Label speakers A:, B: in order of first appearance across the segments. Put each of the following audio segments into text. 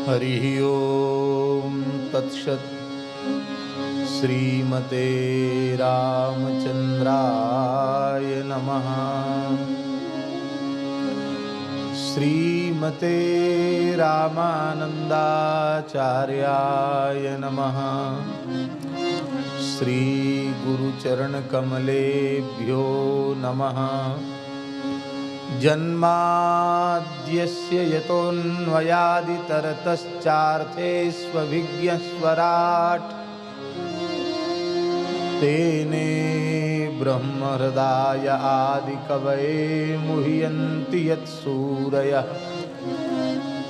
A: हरि ओम तत्सत्। श्रीमते रामचंद्राय नमः। श्रीमते रामानंदाचार्याय नमः। श्री गुरुचरणकमलेभ्यो नमः। जन्माद्यस्य यतोऽन्वयादितरतश्चार्थेष्वभिज्ञस्वराट् तेने ब्रह्महृदाय आदिकवये मुह्यन्ति यत्सूरयः।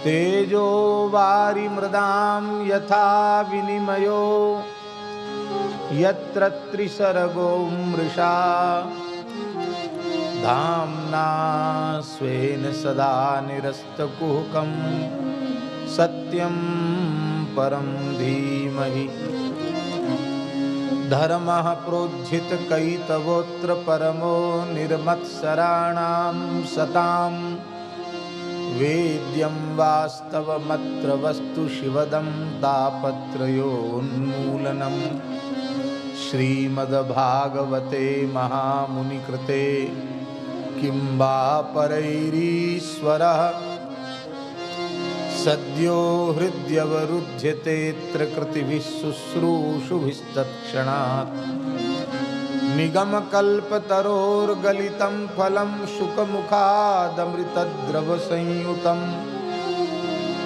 A: तेजो वारिमृदां यथा विनिमयो यत्र त्रिसर्गो मृषा धाम्ना स्वेन सदा निरस्तकुहकं सत्यं परं धीमहि। धर्मः प्रोज्झितकैतवोऽत्र परमो निर्मत्सराणां सतां वेद्यं वास्तवमत्र वस्तु शिवदं तापत्रयोन्मूलनम्। श्रीमद्भागवते महामुनिकृते किं वा परैरीश्वरः सद्यो हृद्यवरुध्यतेऽत्र कृतिभिः शुश्रूषुभिस्तत्क्षणात्। निगमकल्पतरोर्गलितं फलं शुकमुखादमृतद्रवसंयुतं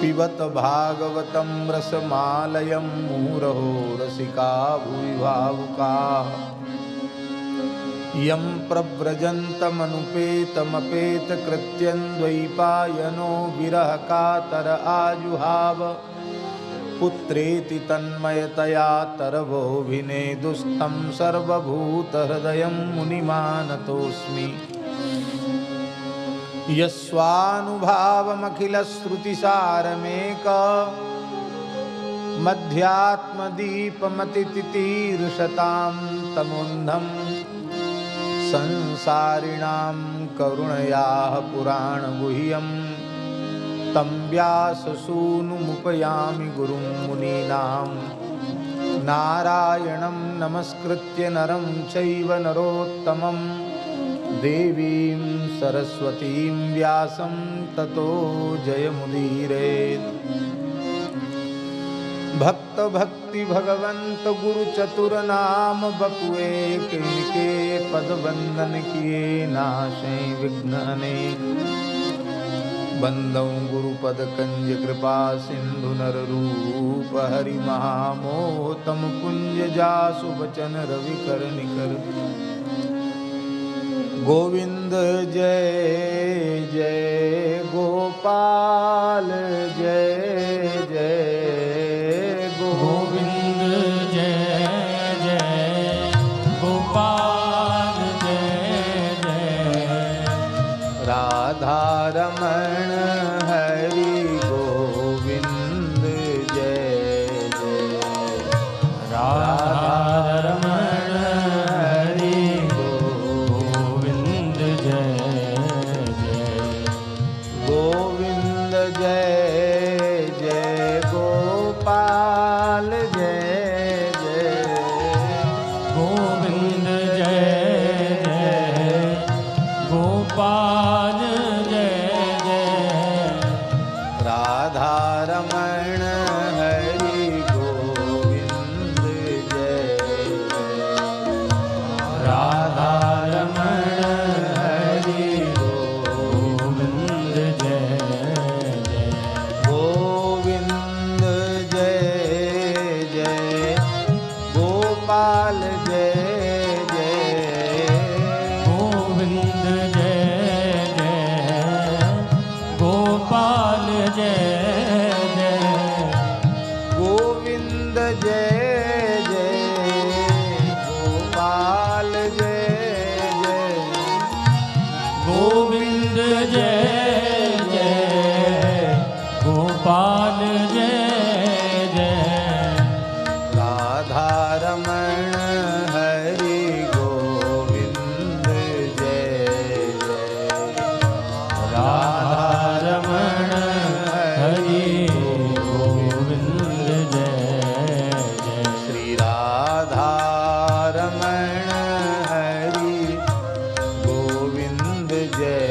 A: पिबत भागवतं रसमालयं मुहुरहो रसिका भुवि भावुकाः। यं प्रव्रजन्तमनुपेतमपेतकृत्यं द्वैपायनो विरहकातर आजुहाव। पुत्रेति तन्मयतया तरवोऽभिनेदुस्तं सर्वभूतहृदयं मुनिमानतोऽस्मि। यस्वानुभावमखिलश्रुतिसारमेक मध्यात्मदीपमतितितीर्षतां तमोन्धं संसारिणां करुणयाः पुराणगुह्यं तं व्याससूनुमुपयामि गुरुं मुनीनां। नारायणं नमस्कृत्य नरं चैव नरोत्तमं देवीं सरस्वतीं व्यासं ततो जयमुदीरयेत्। भक्त भक्ति भगवंत गुरु चतुर नाम बपुए किनके पद बंदन किए नाशे विघ्न अनेक। बंदौ गुरुपद कंज कृपा सिंधु नर रूप हरि महामोह तम कुंज जासु बचन रवि कर निकर। गोविंद जय जय गोपाल जय जय
B: गोविंद जय जय गोपाल जय जय।
A: राधा रमण हरि गोविंद जय जय।
B: राधा रमण हरि गोविंद जय जय।
A: गोविंद जय जय गोपाल जय जय।
B: गोविंद जय जय गोपाल जय जय।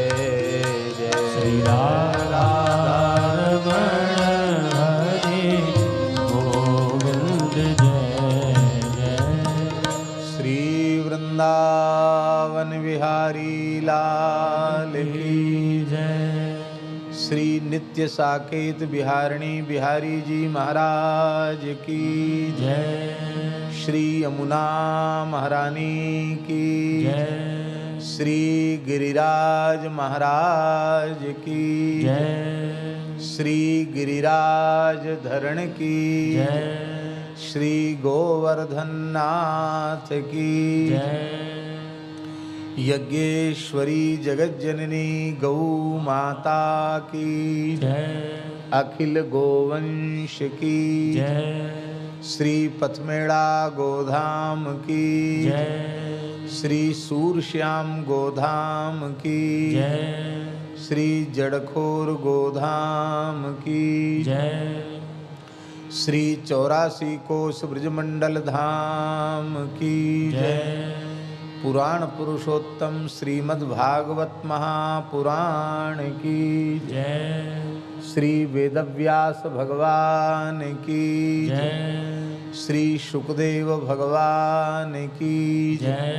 A: जय
B: श्री राधारमण हरि गोविंद जय जय।
A: श्री वृंदावन बिहारी लाल की
B: जय।
A: श्री नित्य साकेत बिहारिणी बिहारी जी महाराज की
B: जय।
A: श्री यमुना महारानी की
B: जय।
A: श्री गिरिराज महाराज की
B: जय।
A: श्री गिरिराज धरण की
B: जय।
A: श्री गोवर्धन नाथ की
B: जय।
A: यज्ञेश्वरी जगज्जननी गौ माता की
B: जय।
A: अखिल गोवंश की
B: जय।
A: श्री पथमेड़ा गोधाम की
B: जय।
A: श्री सूरश्याम गोधाम की
B: जय।
A: श्री जड़खोर गोधाम की
B: जय।
A: श्री 84 कोस ब्रजमंडल धाम की जय। पुराण पुरुषोत्तम श्रीमद् भागवत महापुराण की
B: जय।
A: श्री वेदव्यास भगवान की
B: जय।
A: श्री शुकदेव भगवान की
B: जय।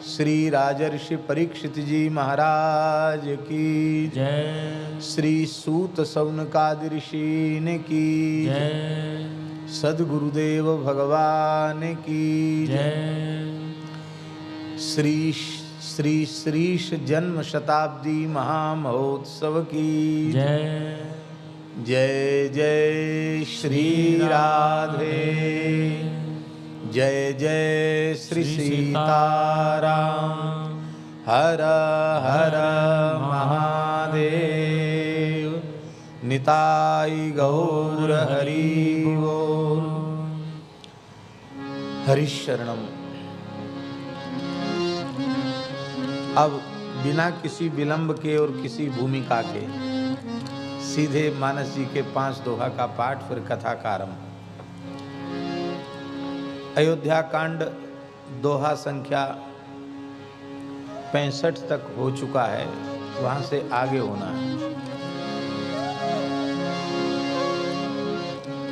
A: श्री राजर्षि परीक्षित जी महाराज की
B: जय।
A: श्री सूत सौनकादि ऋषि की
B: जय।
A: सद्गुरुदेव भगवान की
B: जय।
A: श्री श्रीश जन्म शताब्दी महामहोत्सव की
B: जय।
A: जय जय श्री राधे जय जय श्री सीताराम हर हर महादेव निताई गौर हरि बोल। हरिशरणम। अब बिना किसी विलंब के और किसी भूमिका के सीधे मानस जी के 5 दोहा का पाठ, फिर कथा का आरंभ। अयोध्या कांड दोहा संख्या 65 तक हो चुका है, वहां से आगे होना है।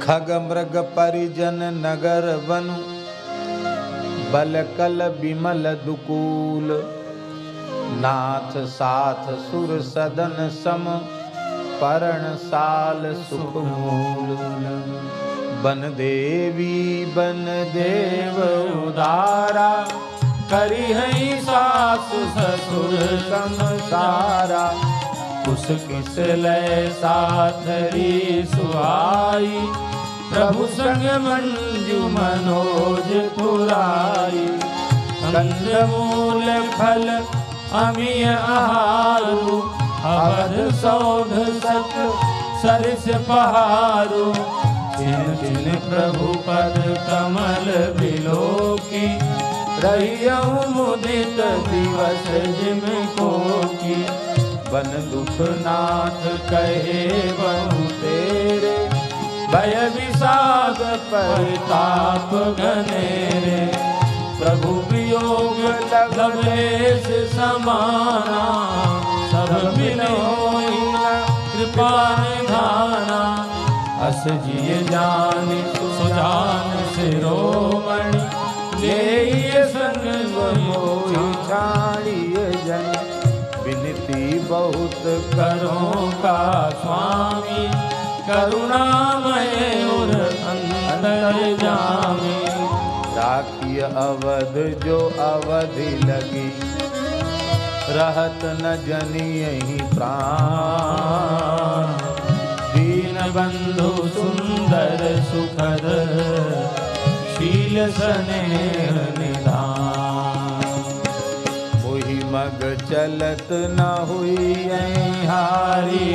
A: खग मृग परिजन नगर बनु बलकल बिमल दुकूल नाथ साथ सुर सदन सम परण साल सुख मूल बन देवी बन देव उदारा करी है सास ससुर समसारा कुछ किस लय साथरी सुहाई प्रभु संग मंजू मनोज पुराई कंदमूल फल अमीय आहारू अवध सौध सत सरिस पहारू छिन छिन प्रभु पद कमल बिलोकी रहियहु मुदित दिवस जिम को की बन दुख नाथ कहे बहु तेरे भय विषाद परिताप घनेरे प्रभु वियोग लवेश समाना सब मिलो कृपा निधाना अस जिय जान सुजान शिरोमणि ले संग मोहि छाड़िय जन विनती बहुत करो का स्वामी करुणामय और अंतर जामी राखिय अवध जो अवधि लगी रहत न जनी यही प्राण दीन बंधु सुंदर सुखद शील स्नेह निधान मोहि मग चलत न हुई हारी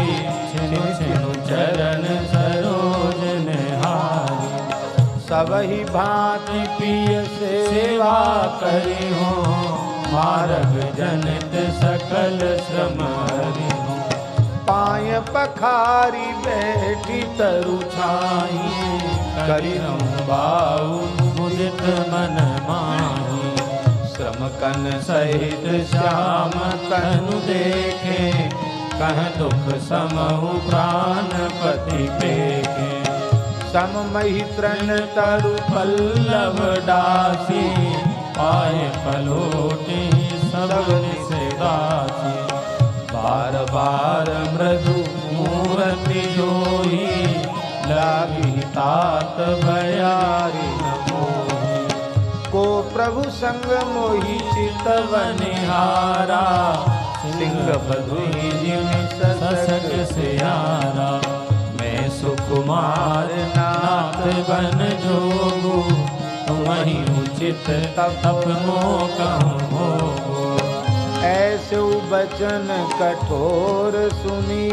A: छिन छिन चरण सरोज निहारी सबहि भांति पिय सेवा करी हो मार्ग जनित सकल श्रम हरि हो पाय पखारी बैठी तरु छाई करी बाऊ मुदित मन माही समकन सहित श्याम तनु देखे, कह दुख समहु प्राणपति पेखे। सममहि तृण तरु पल्लव डासी, पाए पलोटे सब से दासी। बार बार मृदु मूर्ति जोई, लागी तात भयारी न मोही। को प्रभु संग मोहि चितवनिहारा, सिंह बधुई जिन ससक सियारा। मैं सुकुमार नाथ बन जोगु, तुम्हि उचित तप मोह कहूँ। ऐसे बचन कठोर सुनी,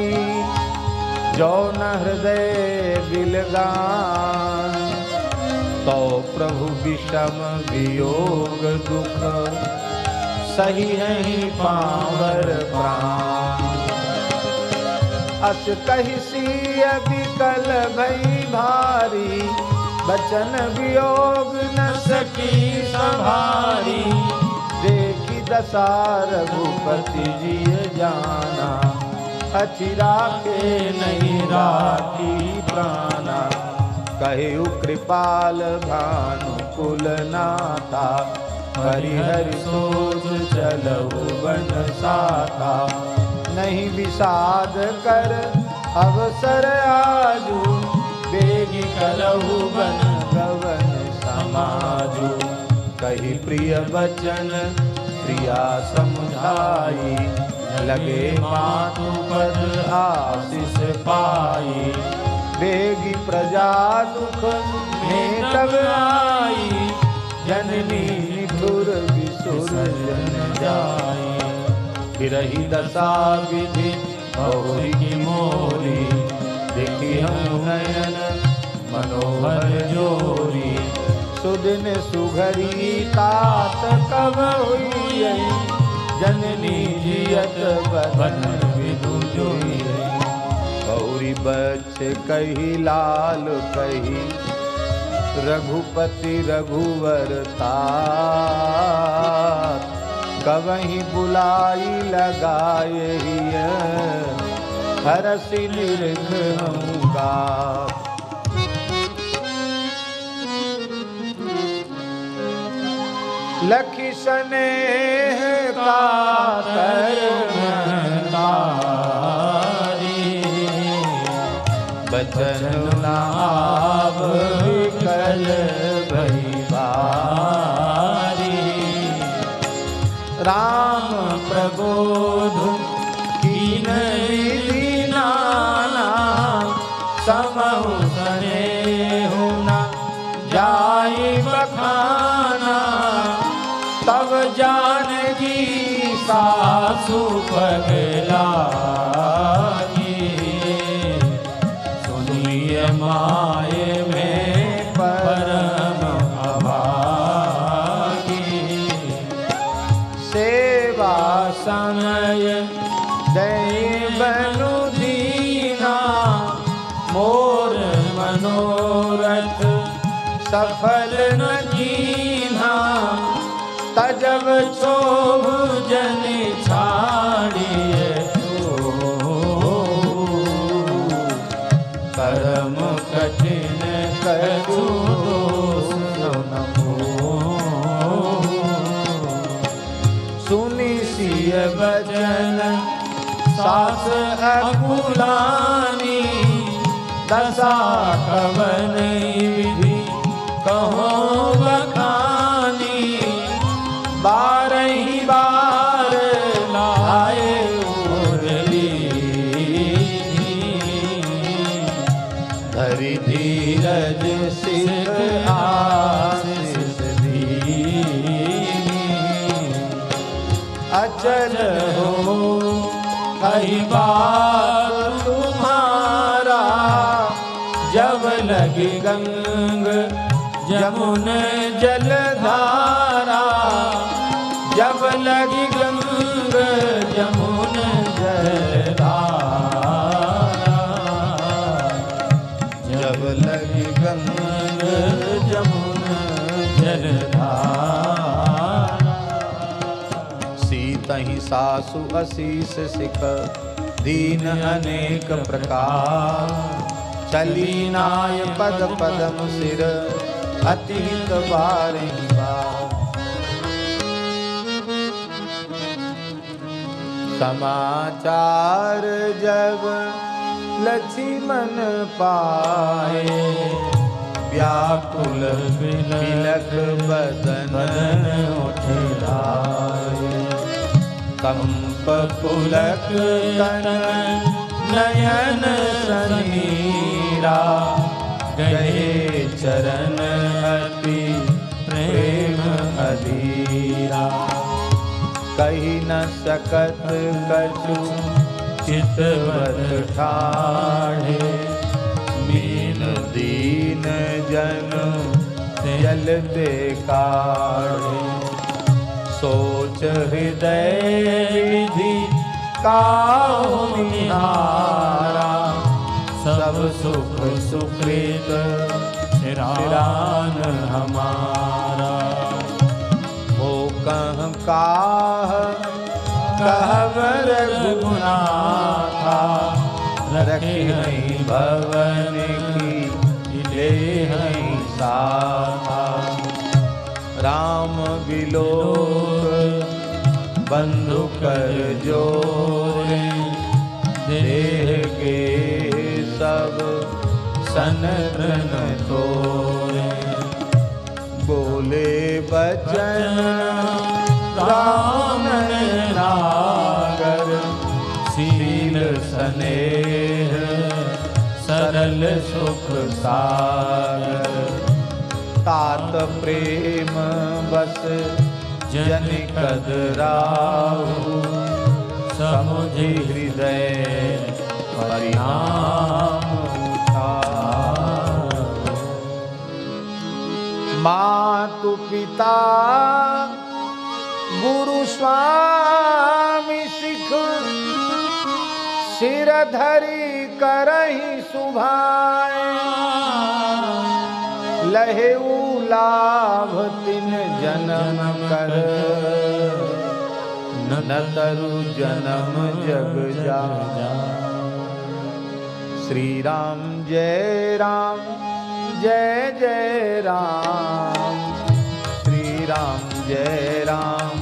A: जो न हृदय बिलगान। तो प्रभु विषम वियोग दुख, सही नहीं पावर प्राण। अस कहि सिय विकल भई भारी, बचन वियोग न सकी संभारी। देखी दशा रघुपति जी जाना, अति राखे नहीं राखी प्राणा। कहु कृपाल भानुकुल नाथा, हरिहर सोच चलहु बन साथा। नहीं विषाद कर अवसर आजू, बेगी करहु बन गवन समाजू। कही प्रिय वचन प्रिया समुझाई, लगे मातु पद आशीष पाई। बेगी प्रजा दुख में तब आई, जननी निठुर विसुर जन जाई। फिरहि दशा विधि बहुरी की मोरी, देखी हम नयन मनोहर जोरी। सुदिन सुघरी तात कब हुई, जननी जियत बदन विदु जोई। गौरी बच्च कही लाल कही, रघुपति रघुवर तात। कवहीं बुलाई लगाए हिय, हरसि निरख हूँगा। लखी स्नेह कातर महतारी, बचन नाव विकल भई बारी। राम प्रबोध कीन विधि नाना, समहु स्नेहु न जाई बखाना। तब जानकी सासु पगलागी, सुनिए माये में परम अभागी। सेवा समय दैवनु दीना, मोर मनोरथ सफल न कीन्हा। तजब क्षोभ जन छाड़िए तो, कर्म कठिन कछु दोष न मोह। सुनि सिय बचन सास अकुलानी, दशा कवन विधि कहो बखानी। बारही बार लाए मुरली, धरि धीरज सिर आशीष दीनी। अचल हो कही बात तुम्हारा, जब लगी गंग जमुन जलधारा। जब लगी गंग जमुन जलधारा, जब लगी गंग जमुन जलधारा। सासु असीस सिख दीन अनेक प्रकार चली नाय पद पदम सिर अतीत बारही बार समाचार जब लक्ष्मण पाए व्याकुल बिलख बदन उठलाए कंप पुलक तन नयन समीरा गए चरण अति प्रेम अधीरा कही न सकत कछु चितवत ठाढ़े मीन दीन जन जल दे काढ़े सोच हृदय विधि काहु निहारा सब सुख सुकृत सिरान हमारा हो कह काह कहवर रघुनाथा रखे नहीं भवन की ले साथा राम बिलोक बंधु कर जोरे देह के सब सनतन तोरे बोले बचन राम नागर सील स्नेह सरल सुख सागर तात प्रेम बस जन कदराहु समुझि हृदय परिणाम उठाओ मातु पिता गुरु स्वामी सिख सिर धरि करहि सुभाए लहेऊ लाभ तिन जन्म कर न तरु जन्म जग जा श्री राम जय राम जय जय राम श्री राम जय राम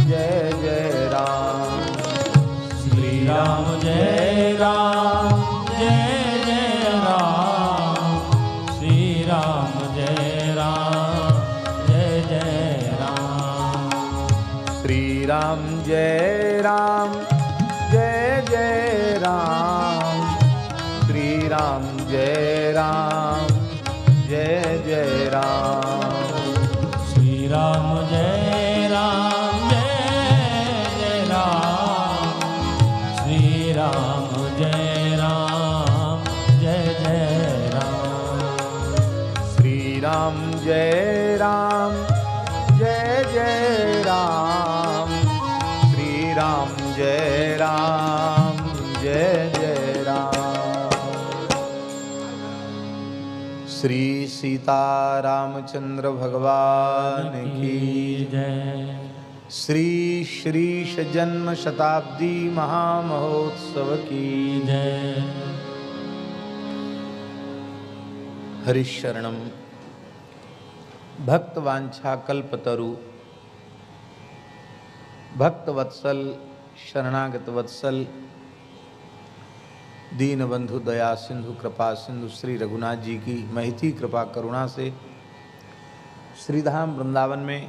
A: जय जय राम श्री राम जय राम जय जय राम श्री राम जय राम जय जय राम श्री राम जय राम जय जय राम श्री राम जय राम जय जय राम श्री राम जय राम जय जय राम श्री राम जय राम जय जय राम श्री राम जय राम जय जय राम श्री राम जय राम जय जय राम श्री सीता रामचंद्र भगवान की जय श्री श्रीश जन्म शताब्दी महामहोत्सव की जय हरिशरणम भक्तवांछा कल्पतरु भक्तवत्सल शरणागत वत्सल दीनबंधु दया सिंधु कृपा सिंधु श्री रघुनाथ जी की महती कृपा करुणा से श्रीधाम वृंदावन में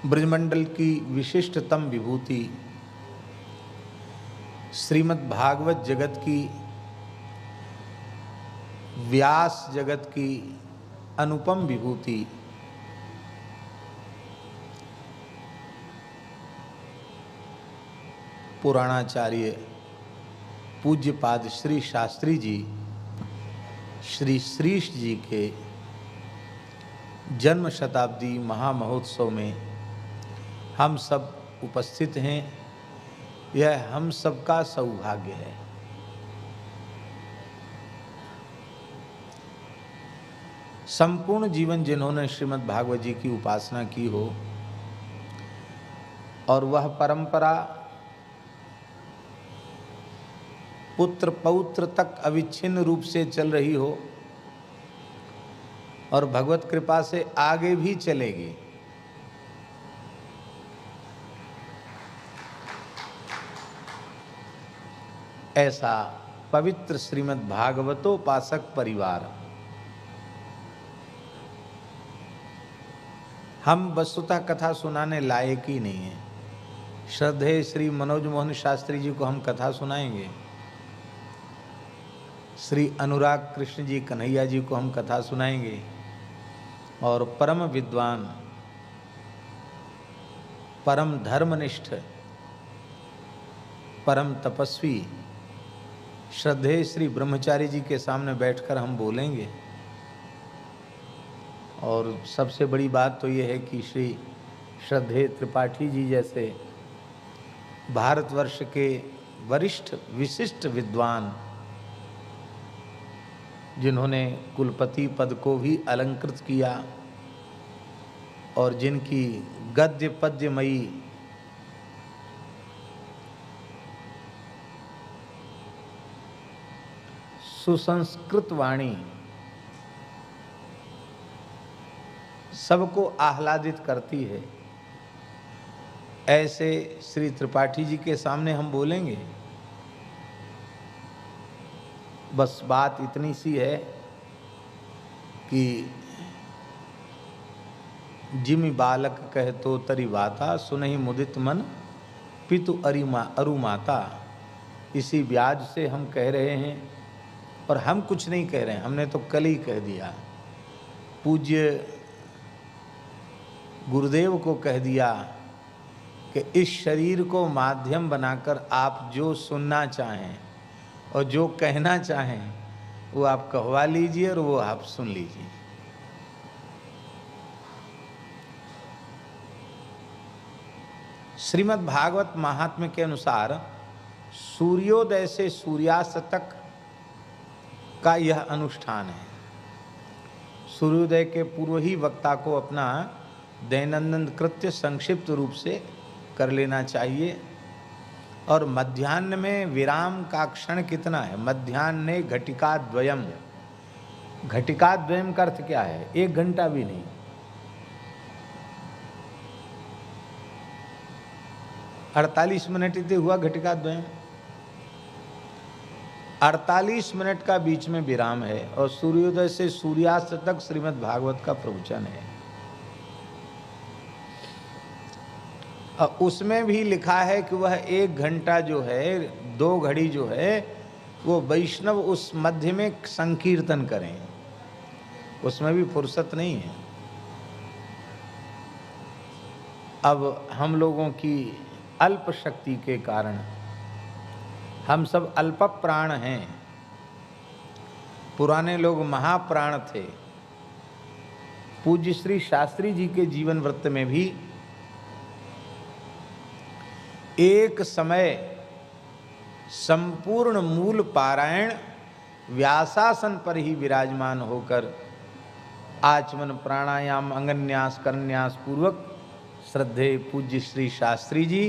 A: ब्रजमंडल की विशिष्टतम विभूति श्रीमद् भागवत जगत की व्यास जगत की अनुपम विभूति पुराणाचार्य पूज्यपाद श्री शास्त्री जी श्री श्रीश जी के जन्म शताब्दी महामहोत्सव में हम सब उपस्थित हैं। यह हम सबका सौभाग्य है। संपूर्ण जीवन जिन्होंने श्रीमद् भागवत जी की उपासना की हो, और वह परंपरा पुत्र पौत्र तक अविच्छिन्न रूप से चल रही हो और भगवत कृपा से आगे भी चलेगी। ऐसा पवित्र श्रीमद् भागवतोपासक परिवार हम वस्तुतः कथा सुनाने लायक ही नहीं है। श्रद्धेय श्री मनोज मोहन शास्त्री जी को हम कथा सुनाएंगे, श्री अनुराग कृष्ण जी कन्हैया जी को हम कथा सुनाएंगे, और परम विद्वान परम धर्मनिष्ठ परम तपस्वी श्रद्धेय श्री ब्रह्मचारी जी के सामने बैठकर हम बोलेंगे। और सबसे बड़ी बात तो ये है कि श्री श्रद्धेय त्रिपाठी जी जैसे भारतवर्ष के वरिष्ठ विशिष्ट विद्वान, जिन्होंने कुलपति पद को भी अलंकृत किया और जिनकी गद्य पद्यमयी सुसंस्कृत वाणी सबको आह्लादित करती है, ऐसे श्री त्रिपाठी जी के सामने हम बोलेंगे। बस बात इतनी सी है कि जिमि बालक कह तो तरी वाता, सुनहि मुदित मन पितु अरु माता। इसी ब्याज से हम कह रहे हैं, और हम कुछ नहीं कह रहे हैं, हमने तो कल ही कह दिया। पूज्य गुरुदेव को कह दिया कि इस शरीर को माध्यम बनाकर आप जो सुनना चाहें और जो कहना चाहें वो आप कहवा लीजिए और वो आप सुन लीजिए। श्रीमद् भागवत महात्म्य के अनुसार सूर्योदय से सूर्यास्त तक का यह अनुष्ठान है। सूर्योदय के पूर्व ही वक्ता को अपना दैनंदिन कृत्य संक्षिप्त रूप से कर लेना चाहिए। और मध्याह्न में विराम का क्षण कितना है? मध्याह्ने घटिका द्वयम। घटिका द्वयम का अर्थ क्या है? 1 घंटा भी नहीं। अड़तालीस मिनट इतने हुआ घटिका द्वयम। 48 मिनट का बीच में विराम है और सूर्योदय से सूर्यास्त तक श्रीमद् भागवत का प्रवचन है। और उसमें भी लिखा है कि वह 1 घंटा जो है, 2 घड़ी जो है, वो वैष्णव उस मध्य में संकीर्तन करें। उसमें भी फुर्सत नहीं है। अब हम लोगों की अल्प शक्ति के कारण हम सब अल्प प्राण हैं। पुराने लोग महाप्राण थे। पूज्य श्री शास्त्री जी के जीवन वृत्त में भी एक समय संपूर्ण मूल पारायण व्यासासन पर ही विराजमान होकर आचमन प्राणायाम अंगन्यास करन्यास पूर्वक श्रद्धेय पूज्य श्री शास्त्री जी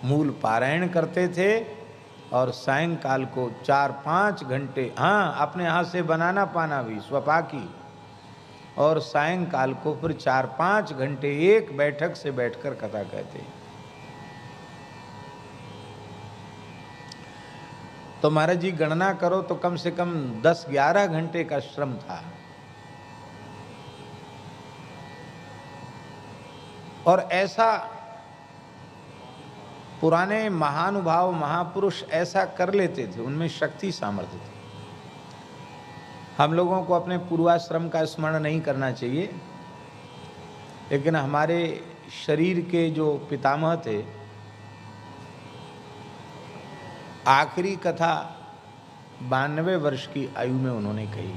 A: मूल पारायण करते थे। और सायंकाल को 4-5 घंटे, हाँ, अपने हाथ से बनाना पाना भी स्वपाकी, और सायंकाल को फिर 4-5 घंटे एक बैठक से बैठकर कथा कहते। तो महाराज जी गणना करो तो कम से कम 10-11 घंटे का श्रम था। और ऐसा पुराने महानुभाव महापुरुष ऐसा कर लेते थे, उनमें शक्ति सामर्थ्य थी। हम लोगों को अपने पूर्वाश्रम का स्मरण नहीं करना चाहिए, लेकिन हमारे शरीर के जो पितामह थे, आखिरी कथा 92 वर्ष की आयु में उन्होंने कही।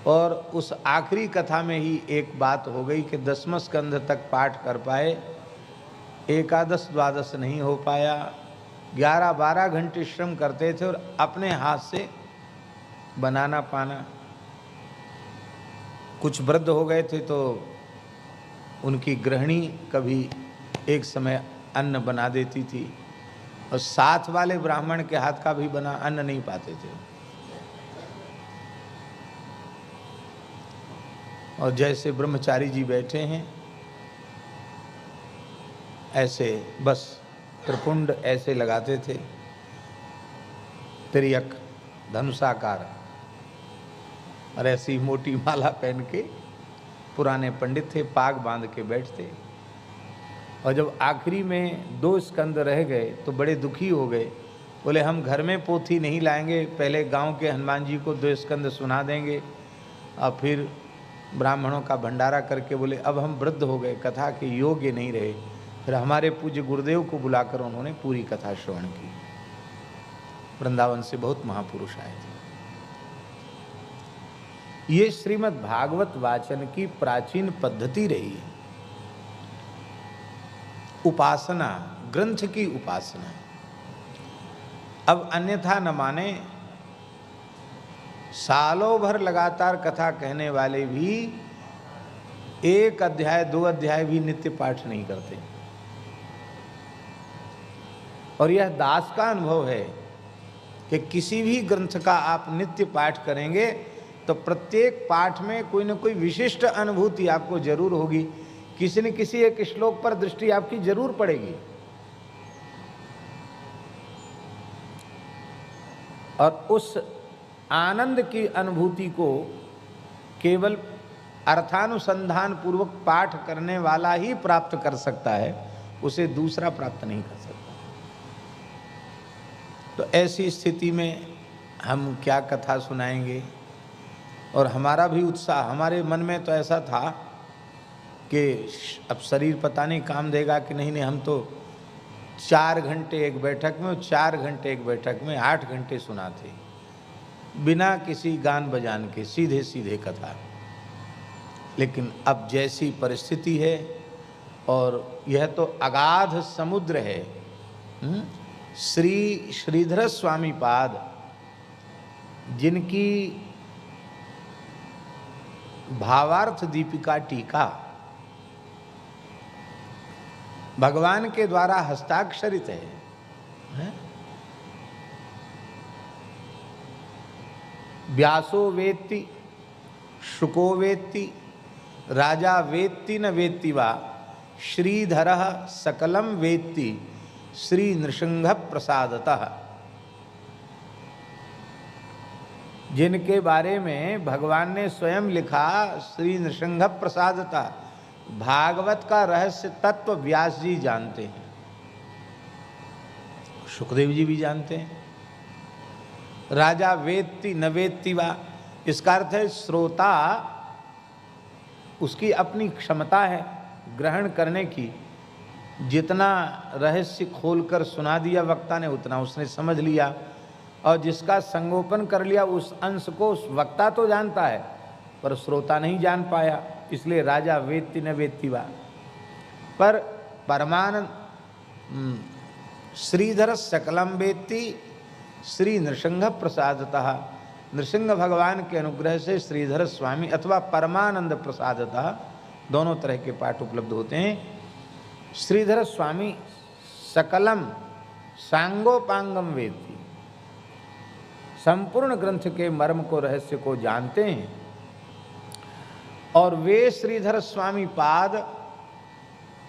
A: और उस आखिरी कथा में ही एक बात हो गई कि 10वें स्कंध तक पाठ कर पाए, एकादश द्वादश नहीं हो पाया। 11-12 घंटे श्रम करते थे और अपने हाथ से बनाना पाना। कुछ वृद्ध हो गए थे तो उनकी गृहिणी कभी एक समय अन्न बना देती थी, और साथ वाले ब्राह्मण के हाथ का भी बना अन्न नहीं पाते थे। और जैसे ब्रह्मचारी जी बैठे हैं ऐसे बस त्रिपुंड ऐसे लगाते थे, तिर्यक धनुषाकार, और ऐसी मोटी माला पहन के पुराने पंडित थे, पाग बांध के बैठते। और जब आखिरी में 2 स्कंद रह गए तो बड़े दुखी हो गए, बोले हम घर में पोथी नहीं लाएंगे, पहले गांव के हनुमान जी को 2 स्कंद सुना देंगे, और फिर ब्राह्मणों का भंडारा करके बोले अब हम वृद्ध हो गए, कथा के योग्य नहीं रहे। फिर हमारे पूज्य गुरुदेव को बुलाकर उन्होंने पूरी कथा श्रवण की। वृंदावन से बहुत महापुरुष आए थे। ये श्रीमद् भागवत वाचन की प्राचीन पद्धति रही है, उपासना, ग्रंथ की उपासना। अब अन्यथा न माने, सालों भर लगातार कथा कहने वाले भी 1 अध्याय 2 अध्याय भी नित्य पाठ नहीं करते। और यह दास का अनुभव है कि किसी भी ग्रंथ का आप नित्य पाठ करेंगे तो प्रत्येक पाठ में कोई न कोई विशिष्ट अनुभूति आपको जरूर होगी, किसी न किसी एक श्लोक पर दृष्टि आपकी जरूर पड़ेगी। और उस आनंद की अनुभूति को केवल अर्थानुसंधान पूर्वक पाठ करने वाला ही प्राप्त कर सकता है, उसे दूसरा प्राप्त नहीं कर सकता। तो ऐसी स्थिति में हम क्या कथा सुनाएंगे। और हमारा भी उत्साह, हमारे मन में तो ऐसा था कि अब शरीर पता नहीं काम देगा कि नहीं, हम तो 4 घंटे एक बैठक में, 4 घंटे एक बैठक में 8 घंटे सुनाते, बिना किसी गान बजान के, सीधे सीधे कथा। लेकिन अब जैसी परिस्थिति है, और यह तो अगाध समुद्र है। श्री श्रीधर स्वामी पाद, जिनकी भावार्थ दीपिका टीका भगवान के द्वारा हस्ताक्षरित है? व्यासो वेत्ति, शुको वेत्ति, राजा वेत्ति न वेत्ति वा, श्रीधरः सकलम वेत्ति, श्री नृसिंह प्रसादतः। जिनके बारे में भगवान ने स्वयं लिखा, श्री नृसिंह प्रसादतः, भागवत का रहस्य तत्व व्यास जी जानते हैं, सुखदेव जी भी जानते हैं। राजा वेत्ति न वेत्ति वा, इसका अर्थ है श्रोता, उसकी अपनी क्षमता है ग्रहण करने की। जितना रहस्य खोलकर सुना दिया वक्ता ने, उतना उसने समझ लिया, और जिसका संगोपन कर लिया उस अंश को वक्ता तो जानता है पर श्रोता नहीं जान पाया। इसलिए राजा वेत्ति न वेत्ति वा। पर परमानंद श्रीधर सकलम वेत्ति, श्री नृसिंह प्रसादतः, नृसिंह भगवान के अनुग्रह से श्रीधर स्वामी अथवा परमानंद प्रसादतः, दोनों तरह के पाठ उपलब्ध होते हैं। श्रीधर स्वामी सकलम सांगोपांगम वेत्ति, संपूर्ण ग्रंथ के मर्म को, रहस्य को जानते हैं। और वे श्रीधर स्वामी पाद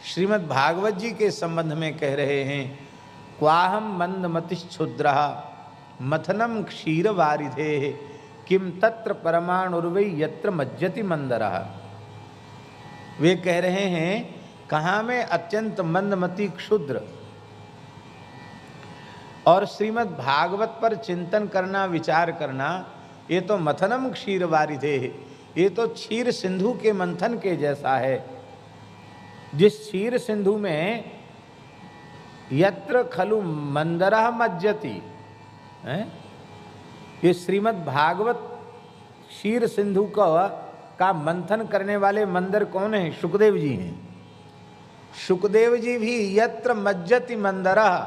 A: श्रीमद् भागवत जी के संबंध में कह रहे हैं, क्वाहम मंदमतिक्षुद्रः मथनम क्षीर वारिधे किम तत्र परमाणुर्वै यत्र मज्जति मंदरः। वे कह रहे हैं, कहाँ में अत्यंत मंदमति क्षुद्र, और श्रीमद् भागवत पर चिंतन करना, विचार करना, ये तो मथनम क्षीर वारिधे, ये तो क्षीर सिंधु के मंथन के जैसा है। जिस क्षीर सिंधु में यत्र खलु मंदरः मज्जति, ये श्रीमद् भागवत क्षीर सिंधु का मंथन करने वाले मंदर कौन है? सुखदेव जी हैं। सुखदेव जी भी यत्र मज्जति मंदरः,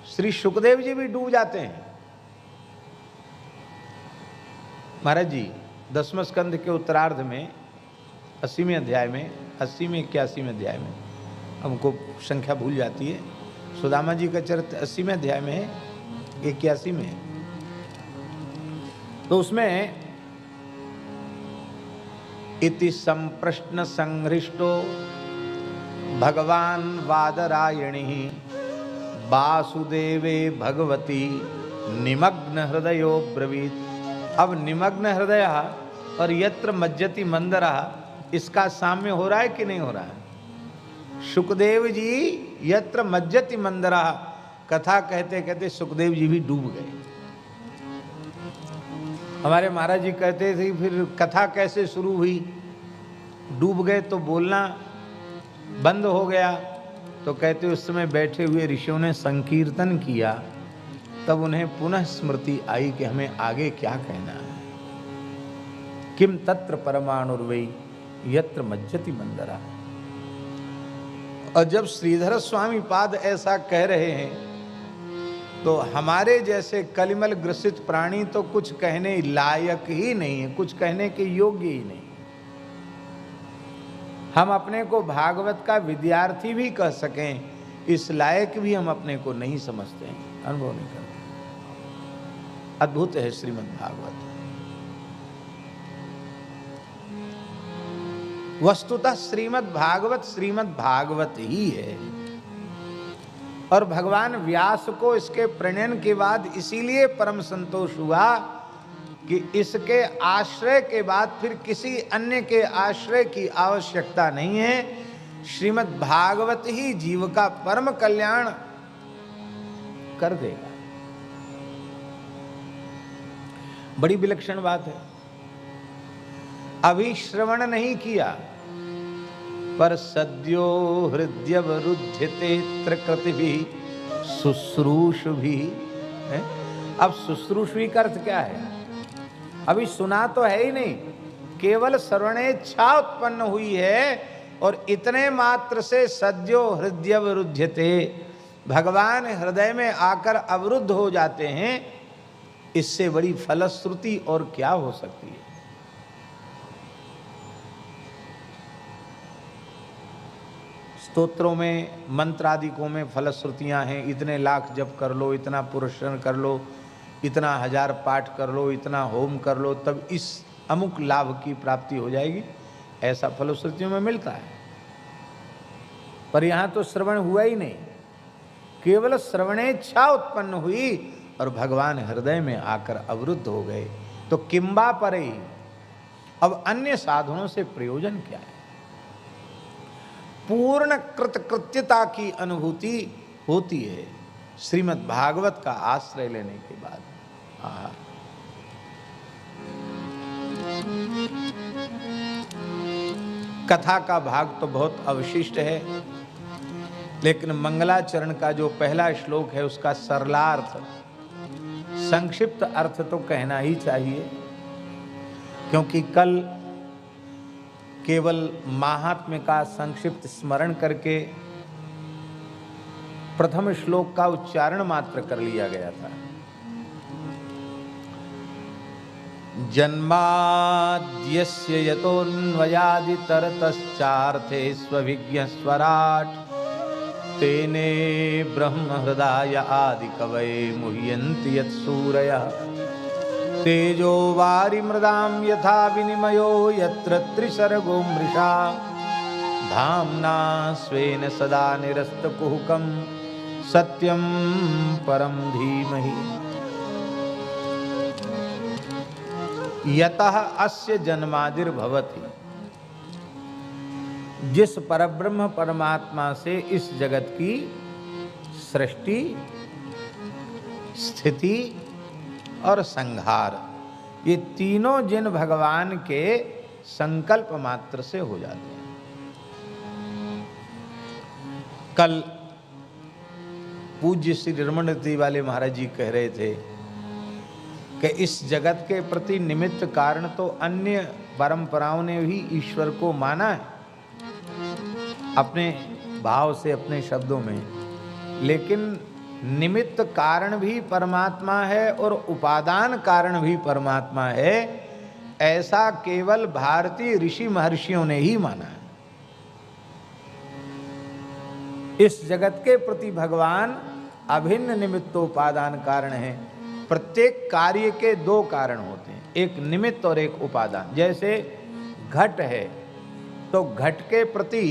A: श्री सुखदेव जी भी डूब जाते हैं। महाराज जी 10वें स्कंध के उत्तरार्ध में 80वें अध्याय में, 80वें 81वें अध्याय में हमको संख्या भूल जाती है। सुदामा जी का चरित्र 80वें अध्याय में है, 81 में है। तो उसमें इति संप्रश्न संहृष्टो भगवान वादरायणी वासुदेवे भगवती निमग्न हृदयो ब्रवीत। अब निमग्न हृदय और यत्र मज्जति मंदरा, इसका साम्य हो रहा है कि नहीं हो रहा है? सुखदेव जी यत्र मज्जति मंदरा, कथा कहते कहते सुखदेव जी भी डूब गए। हमारे महाराज जी कहते थे फिर कथा कैसे शुरू हुई? डूब गए तो बोलना बंद हो गया। तो कहते उस समय बैठे हुए ऋषियों ने संकीर्तन किया, तब उन्हें पुनः स्मृति आई कि हमें आगे क्या कहना है। किम तत्र परमाणुर्वै यत्र मज्जति मंदरा। और जब श्रीधर स्वामी पाद ऐसा कह रहे हैं तो हमारे जैसे कलिमल ग्रसित प्राणी तो कुछ कहने लायक ही नहीं है, कुछ कहने के योग्य ही नहीं। हम अपने को भागवत का विद्यार्थी भी कह सकें, इस लायक भी हम अपने को नहीं समझते हैं, अनुभव नहीं करते। अद्भुत है श्रीमद् भागवत। वस्तुतः श्रीमद् भागवत ही है। और भगवान व्यास को इसके प्रणयन के बाद इसीलिए परम संतोष हुआ कि इसके आश्रय के बाद फिर किसी अन्य के आश्रय की आवश्यकता नहीं है। श्रीमद् भागवत ही जीव का परम कल्याण कर देगा। बड़ी विलक्षण बात है। अभी श्रवण नहीं किया पर सद्यो हृदयवरुध्यते त्रिकृति भी शुश्रूष भी है। अब शुश्रूषवी का अर्थ क्या है? अभी सुना तो है ही नहीं, केवल श्रवणेच्छा उत्पन्न हुई है और इतने मात्र से सद्यो हृदयवरुध्यते, भगवान हृदय में आकर अवरुद्ध हो जाते हैं। इससे बड़ी फलश्रुति और क्या हो सकती है? स्तोत्रों में मंत्रादिकों में फलश्रुतियां हैं, इतने लाख जप कर लो, इतना पुरुषन कर लो, इतना 1000 पाठ कर लो, इतना होम कर लो, तब इस अमुक लाभ की प्राप्ति हो जाएगी, ऐसा फलश्रुतियों में मिलता है। पर यहाँ तो श्रवण हुआ ही नहीं, केवल श्रवणेच्छा उत्पन्न हुई और भगवान हृदय में आकर अवरुद्ध हो गए। तो किंबा परे, अब अन्य साधनों से प्रयोजन क्या है? पूर्ण कृतकृत्यता की अनुभूति होती है श्रीमद् भागवत का आश्रय लेने के बाद। कथा का भाग तो बहुत अवशिष्ट है, लेकिन मंगलाचरण का जो पहला श्लोक है उसका सरलार्थ, संक्षिप्त अर्थ तो कहना ही चाहिए, क्योंकि कल केवल महात्म्य का संक्षिप्त स्मरण करके प्रथम श्लोक का उच्चारण मात्र कर लिया गया था। जन्माद्यस्य यतोऽन्वयादितरतश्चार्थे स्वभिज्ञ स्वराट् तेने ब्रह्म हृदय आदि कवये मुह्यन्ति यत्सूरयः तेजो वारि मृदां यथा विनिमयो यत्र त्रिसर्गो मृषा धाम्ना स्वेन सदा निरस्तकुहकं सत्यं परं धीमहि। यतः अस्य जन्मादिर्भवति, जिस परब्रह्म परमात्मा से इस जगत की सृष्टि, स्थिति और संहार, ये तीनों जिन भगवान के संकल्प मात्र से हो जाते हैं। कल पूज्य श्री रमणती वाले महाराज जी कह रहे थे कि इस जगत के प्रति निमित्त कारण तो अन्य परंपराओं ने भी ईश्वर को माना है अपने भाव से, अपने शब्दों में, लेकिन निमित्त कारण भी परमात्मा है और उपादान कारण भी परमात्मा है, ऐसा केवल भारतीय ऋषि महर्षियों ने ही माना है। इस जगत के प्रति भगवान अभिन्न निमित्तोपादान कारण है। प्रत्येक कार्य के दो कारण होते हैं, एक निमित्त और एक उपादान। जैसे घट है तो घट के प्रति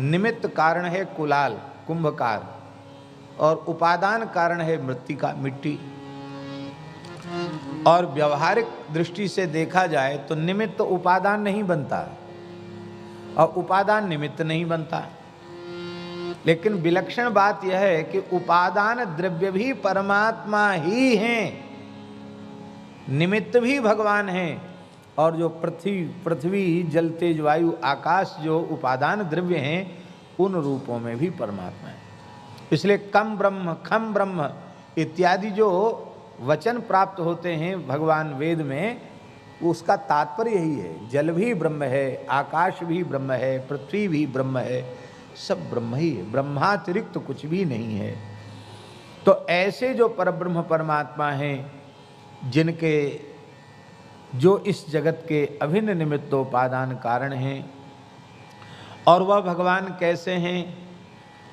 A: निमित्त कारण है कुलाल कुंभकार, और उपादान कारण है मृत्तिका मिट्टी। और व्यवहारिक दृष्टि से देखा जाए तो निमित्त उपादान नहीं बनता और उपादान निमित्त नहीं बनता। लेकिन विलक्षण बात यह है कि उपादान द्रव्य भी परमात्मा ही हैं, निमित्त भी भगवान हैं, और जो पृथ्वी जल तेज वायु आकाश जो उपादान द्रव्य हैं उन रूपों में भी परमात्मा है। इसलिए कम ब्रह्म खम ब्रह्म इत्यादि जो वचन प्राप्त होते हैं भगवान वेद में, उसका तात्पर्य यही है, जल भी ब्रह्म है, आकाश भी ब्रह्म है, पृथ्वी भी ब्रह्म है, सब ब्रह्म ही है, ब्रह्मातिरिक्त तो कुछ भी नहीं है। तो ऐसे जो परब्रह्म परमात्मा हैं, जिनके जो इस जगत के अभिन्न निमित्तोपादान कारण हैं, और वह भगवान कैसे हैं?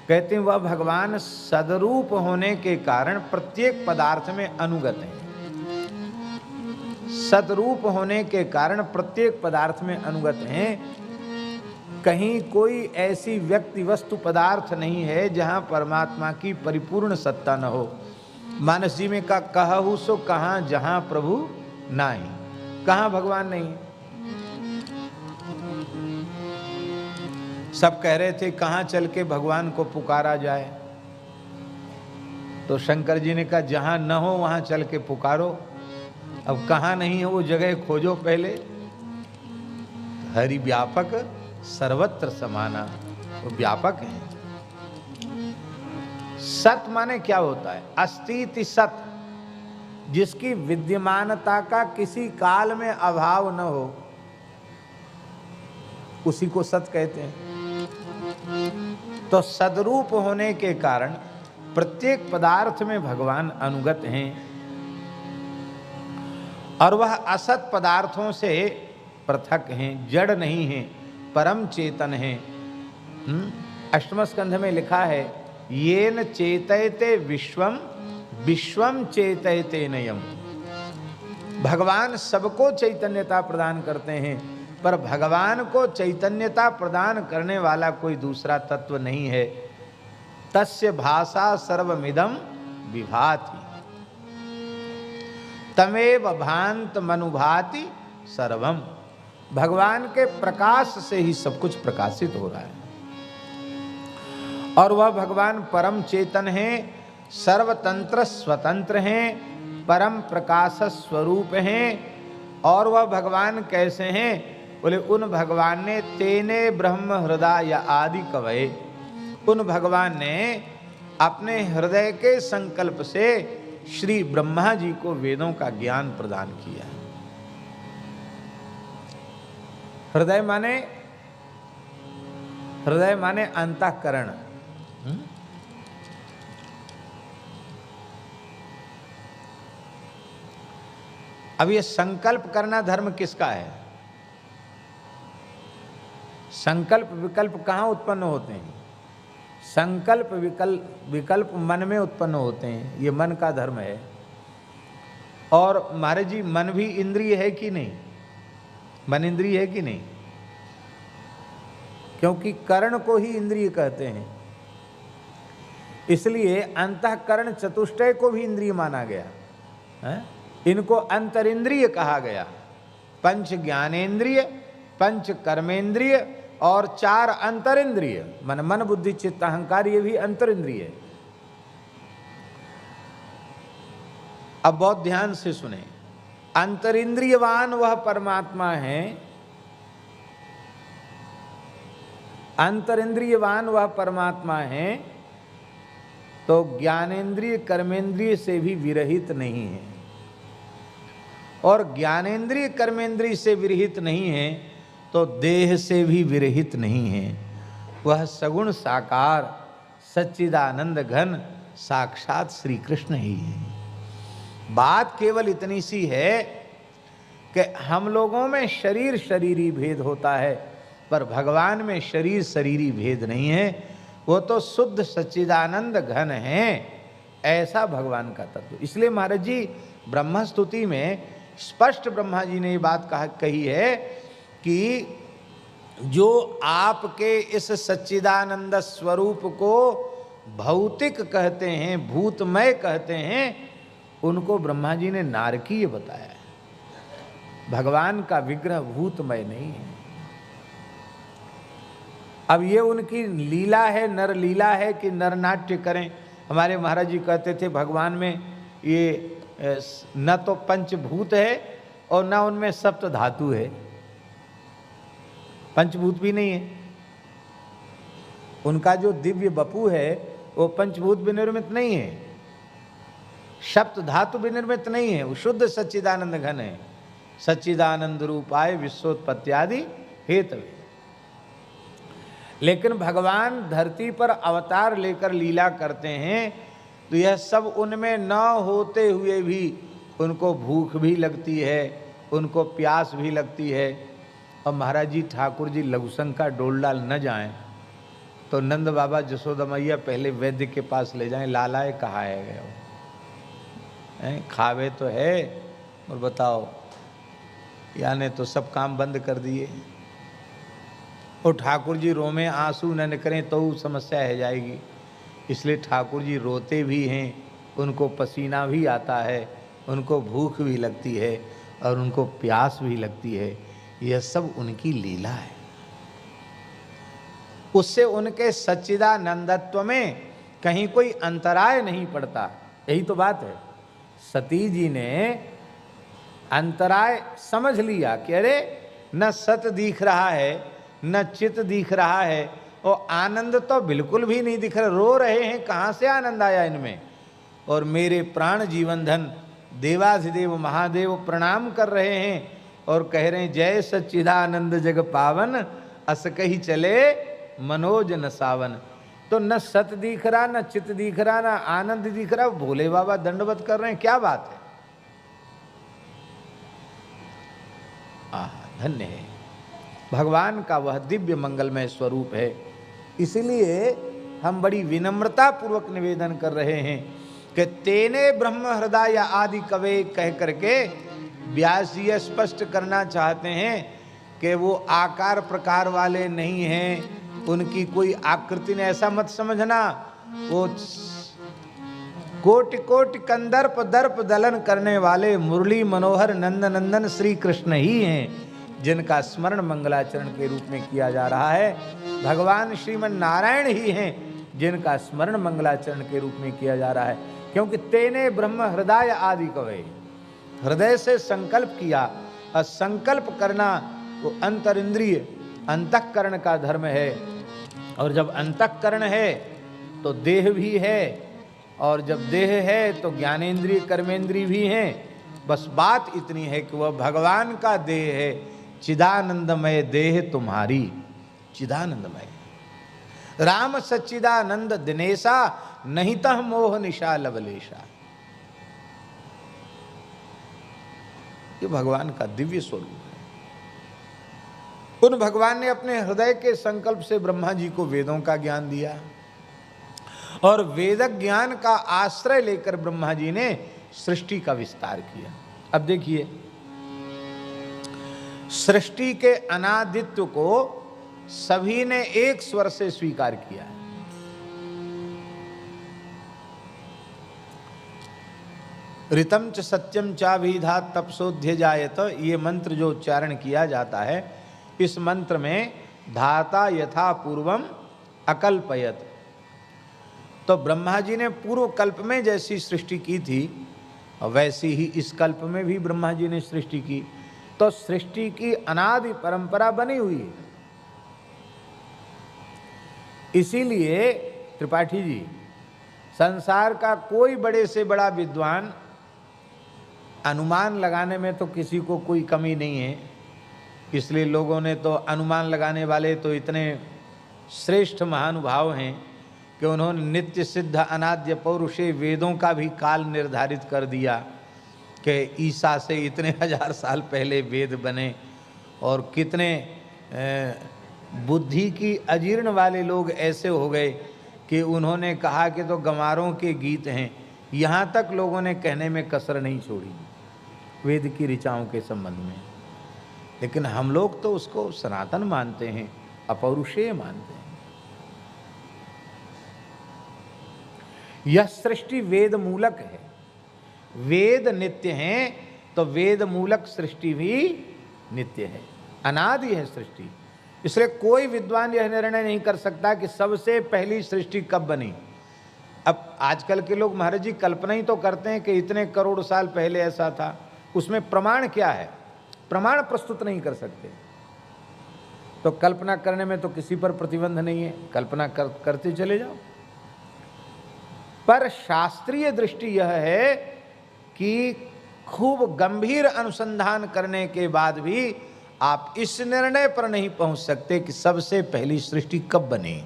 A: कहते हैं वह भगवान सदरूप होने के कारण प्रत्येक पदार्थ में अनुगत हैं। सदरूप होने के कारण प्रत्येक पदार्थ में अनुगत हैं। कहीं कोई ऐसी व्यक्ति वस्तु पदार्थ नहीं है जहां परमात्मा की परिपूर्ण सत्ता न हो। मानस जी में का कहु सो कहाँ जहां प्रभु नाही, कहाँ भगवान नहीं। सब कह रहे थे कहाँ चल के भगवान को पुकारा जाए, तो शंकर जी ने कहा जहां न हो वहां चल के पुकारो। अब कहाँ नहीं है वो जगह खोजो पहले। हरि व्यापक सर्वत्र समाना, वो व्यापक है। सत माने क्या होता है? अस्तिति सत, जिसकी विद्यमानता का किसी काल में अभाव न हो, उसी को सत कहते हैं। तो सदरूप होने के कारण प्रत्येक पदार्थ में भगवान अनुगत हैं, और वह असत पदार्थों से पृथक हैं, जड़ नहीं हैं, परम चेतन हैं। अष्टम स्कंध में लिखा है येन चेतयते विश्वम विश्वम चेतयते नयम। भगवान सबको चैतन्यता प्रदान करते हैं, पर भगवान को चैतन्यता प्रदान करने वाला कोई दूसरा तत्व नहीं है। तस्य भाषा सर्वमिदं विभाति तमेव भांत मनुभाति सर्वम। भगवान के प्रकाश से ही सब कुछ प्रकाशित हो रहा है, और वह भगवान परम चेतन है, सर्वतंत्र स्वतंत्र हैं, परम प्रकाश स्वरूप हैं। और वह भगवान कैसे हैं? बोले उन भगवान ने तेने ब्रह्म हृदय आदि कवये, उन भगवान ने अपने हृदय के संकल्प से श्री ब्रह्मा जी को वेदों का ज्ञान प्रदान किया। हृदय माने अंतःकरण। अब ये संकल्प करना धर्म किसका है? संकल्प विकल्प कहाँ उत्पन्न होते हैं? संकल्प विकल्प मन में उत्पन्न होते हैं, ये मन का धर्म है। और महाराज जी, मन भी इंद्रिय है कि नहीं? मन इंद्रिय है कि नहीं? क्योंकि कर्ण को ही इंद्रिय कहते हैं, इसलिए अंतःकरण चतुष्टय को भी इंद्रिय माना गया है? इनको अंतरिंद्रिय कहा गया। पंच ज्ञानेन्द्रिय, पंच कर्मेंद्रिय और 4 अंतरिंद्रिय। मन बुद्धि चित्त अहंकार, ये भी अंतरिंद्रिय है। अब बहुत ध्यान से सुने, अंतरिंद्रियवान वह परमात्मा है, अंतरिंद्रियवान वह परमात्मा है, तो ज्ञानेन्द्रिय कर्मेंद्रिय से भी विरहित नहीं है। और ज्ञानेन्द्रिय कर्मेंद्रिय से विरहित नहीं है तो देह से भी विरहित नहीं है। वह सगुण साकार सच्चिदानंद घन साक्षात श्री कृष्ण ही है। बात केवल इतनी सी है कि हम लोगों में शरीर शरीरी भेद होता है, पर भगवान में शरीर शरीरी भेद नहीं है। वो तो शुद्ध सच्चिदानंद घन है, ऐसा भगवान का तत्व। इसलिए महाराज जी ब्रह्म स्तुति में स्पष्ट ब्रह्मा जी ने ये बात कही है कि जो आपके इस सच्चिदानंद स्वरूप को भौतिक कहते हैं, भूतमय कहते हैं, उनको ब्रह्मा जी ने नारकीय बताया है। भगवान का विग्रह भूतमय नहीं है। अब ये उनकी लीला है, नर लीला है कि नर नाट्य करें। हमारे महाराज जी कहते थे भगवान में ये न तो पंचभूत है और न उनमें सप्त धातु है, पंचभूत भी नहीं है। उनका जो दिव्य बपू है वो पंचभूत विनिर्मित नहीं है, सप्त धातु विनिर्मित नहीं है, वो शुद्ध सच्चिदानंद घन है। सच्चिदानंद रूपाय विश्वोत्पत्त्यादि हेतवे। लेकिन भगवान धरती पर अवतार लेकर लीला करते हैं तो यह सब उनमें न होते हुए भी उनको भूख भी लगती है, उनको प्यास भी लगती है। और महाराज जी ठाकुर जी लघुशंक का डोल डाल न जाएं तो नंद बाबा जसोदा मैया पहले वैद्य के पास ले जाएं, लालाए कहाँ है गए हो, खावे तो है और बताओ, यानी तो सब काम बंद कर दिए। और ठाकुर जी रोमे आंसू न निकलें तो समस्या है जाएगी। इसलिए ठाकुर जी रोते भी हैं, उनको पसीना भी आता है, उनको भूख भी लगती है और उनको प्यास भी लगती है। यह सब उनकी लीला है। उससे उनके सच्चिदानंदत्व में कहीं कोई अंतराय नहीं पड़ता। यही तो बात है। सती जी ने अंतराय समझ लिया कि अरे न सत दिख रहा है न चित दिख रहा है और आनंद तो बिल्कुल भी नहीं दिख रहा, रो रहे हैं, कहाँ से आनंद आया इनमें। और मेरे प्राण जीवन धन देवाधिदेव महादेव प्रणाम कर रहे हैं और कह रहे हैं जय सच्चिदानंद जग पावन, अस कही चले मनोज न सावन। तो न सत दिख रहा, न चित दिख रहा, न आनंद दिख रहा, भोले बाबा दंडवत कर रहे हैं। क्या बात है। धन्य है भगवान का वह दिव्य मंगलमय स्वरूप है। इसलिए हम बड़ी विनम्रता पूर्वक निवेदन कर रहे हैं कि तेने ब्रह्म हृदय आदि कवे कह करके व्यास जी स्पष्ट करना चाहते हैं कि वो आकार प्रकार वाले नहीं हैं, उनकी कोई आकृति ने ऐसा मत समझना। वो कोटि कोटि कंदर्प दर्प दलन करने वाले मुरली मनोहर नंद नंदन श्री कृष्ण ही हैं, जिनका स्मरण मंगलाचरण के रूप में किया जा रहा है। भगवान श्रीमन नारायण ही हैं जिनका स्मरण मंगलाचरण के रूप में किया जा रहा है। क्योंकि तेने ब्रह्म हृदय आदि कवे, हृदय से संकल्प किया। और संकल्प करना वो अंतर इंद्रिय अंतःकरण का धर्म है। और जब अंतःकरण है तो देह भी है, और जब देह है तो ज्ञानेन्द्रिय कर्मेंद्रिय भी हैं। बस बात इतनी है कि वह भगवान का देह है। चिदानंदमय देह तुम्हारी, चिदानंदमय राम सच्चिदानंद दिनेशा, नहीं तह मोह निशा लवलेशा। ये भगवान का दिव्य स्वरूप है। उन भगवान ने अपने हृदय के संकल्प से ब्रह्मा जी को वेदों का ज्ञान दिया और वेद ज्ञान का आश्रय लेकर ब्रह्मा जी ने सृष्टि का विस्तार किया। अब देखिए, सृष्टि के अनादित्व को सभी ने एक स्वर से स्वीकार किया है। ऋतम च सत्यम चाभिधा तपसोध्य जायत, ये मंत्र जो उच्चारण किया जाता है, इस मंत्र में धाता यथा पूर्वम अकल्पयत। तो ब्रह्मा जी ने पूर्व कल्प में जैसी सृष्टि की थी वैसी ही इस कल्प में भी ब्रह्मा जी ने सृष्टि की। तो सृष्टि की अनादि परंपरा बनी हुई है। इसीलिए त्रिपाठी जी, संसार का कोई बड़े से बड़ा विद्वान अनुमान लगाने में तो किसी को कोई कमी नहीं है। इसलिए लोगों ने तो अनुमान लगाने वाले तो इतने श्रेष्ठ महानुभाव हैं कि उन्होंने नित्य सिद्ध अनाद्य पौरुषे वेदों का भी काल निर्धारित कर दिया कि ईसा से इतने हजार साल पहले वेद बने। और कितने बुद्धि की अजीर्ण वाले लोग ऐसे हो गए कि उन्होंने कहा कि तो गंवारों के गीत हैं, यहाँ तक लोगों ने कहने में कसर नहीं छोड़ी वेद की ऋचाओं के संबंध में। लेकिन हम लोग तो उसको सनातन मानते हैं, अपौरुषेय मानते हैं। यह सृष्टि वेद मूलक है, वेद नित्य हैं तो वेद मूलक सृष्टि भी नित्य है, अनादि है सृष्टि। इसलिए कोई विद्वान यह निर्णय नहीं कर सकता कि सबसे पहली सृष्टि कब बनी। अब आजकल के लोग महाराज जी कल्पना ही तो करते हैं कि इतने करोड़ साल पहले ऐसा था, उसमें प्रमाण क्या है? प्रमाण प्रस्तुत नहीं कर सकते। तो कल्पना करने में तो किसी पर प्रतिबंध नहीं है, कल्पना करते चले जाओ। पर शास्त्रीय दृष्टि यह है कि खूब गंभीर अनुसंधान करने के बाद भी आप इस निर्णय पर नहीं पहुंच सकते कि सबसे पहली सृष्टि कब बनी।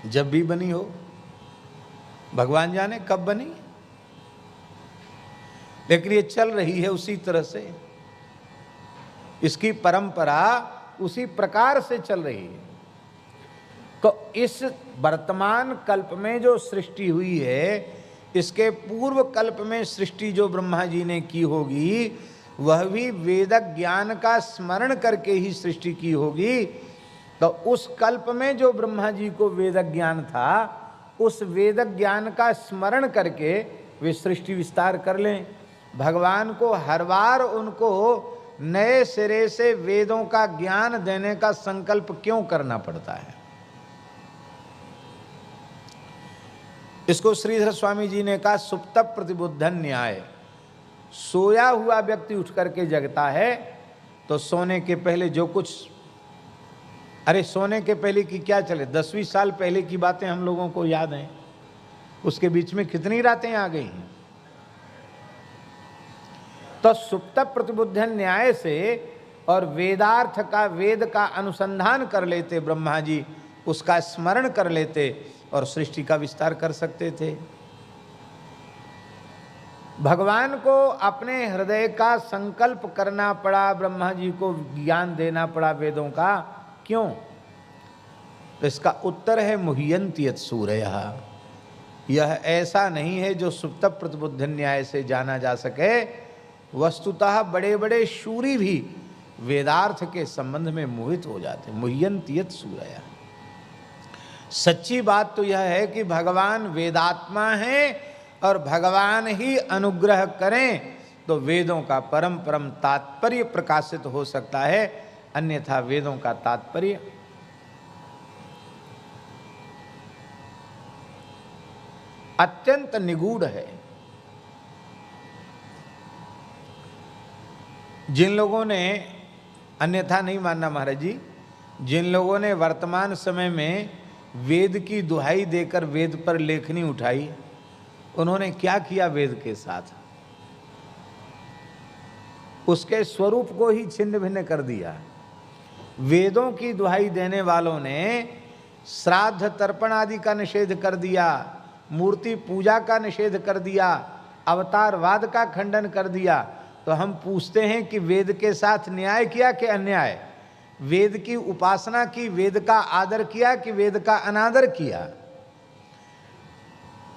A: जब भी बनी हो, भगवान जाने कब बनी, लेकिन ये चल रही है उसी तरह से, इसकी परंपरा उसी प्रकार से चल रही है। तो इस वर्तमान कल्प में जो सृष्टि हुई है, इसके पूर्व कल्प में सृष्टि जो ब्रह्मा जी ने की होगी, वह भी वेद ज्ञान का स्मरण करके ही सृष्टि की होगी। तो उस कल्प में जो ब्रह्मा जी को वेद ज्ञान था, उस वेद ज्ञान का स्मरण करके वे सृष्टि विस्तार कर लें। भगवान को हर बार उनको नए सिरे से वेदों का ज्ञान देने का संकल्प क्यों करना पड़ता है? इसको श्रीधर स्वामी जी ने कहा सुप्त प्रतिबुद्धन न्याय। सोया हुआ व्यक्ति उठ करके जगता है तो सोने के पहले जो कुछ, अरे सोने के पहले की क्या चले, 10 साल पहले की बातें हम लोगों को याद हैं, उसके बीच में कितनी रातें आ गई हैं। तो सुप्त प्रतिबुद्धन न्याय से और वेदार्थ का, वेद का अनुसंधान कर लेते ब्रह्मा जी, उसका स्मरण कर लेते और सृष्टि का विस्तार कर सकते थे। भगवान को अपने हृदय का संकल्प करना पड़ा, ब्रह्मा जी को ज्ञान देना पड़ा वेदों का, क्यों? तो इसका उत्तर है मुह्यन्ति यत् सूरयः। यह ऐसा नहीं है जो सुप्त प्रतिबुद्धन न्याय से जाना जा सके। वस्तुतः बड़े बड़े शूरी भी वेदार्थ के संबंध में मोहित हो जाते। मुह्यन्ति यत् सूरयः। सच्ची बात तो यह है कि भगवान वेदात्मा है और भगवान ही अनुग्रह करें तो वेदों का परम परम तात्पर्य प्रकाशित हो सकता है, अन्यथा वेदों का तात्पर्य अत्यंत निगूढ़ है। जिन लोगों ने, अन्यथा नहीं मानना महाराज जी, जिन लोगों ने वर्तमान समय में वेद की दुहाई देकर वेद पर लेखनी उठाई, उन्होंने क्या किया वेद के साथ? उसके स्वरूप को ही छिन्न भिन्न कर दिया। वेदों की दुहाई देने वालों ने श्राद्ध तर्पण आदि का निषेध कर दिया, मूर्ति पूजा का निषेध कर दिया, अवतारवाद का खंडन कर दिया। तो हम पूछते हैं कि वेद के साथ न्याय किया कि अन्याय? वेद की उपासना की, वेद का आदर किया कि वेद का अनादर किया?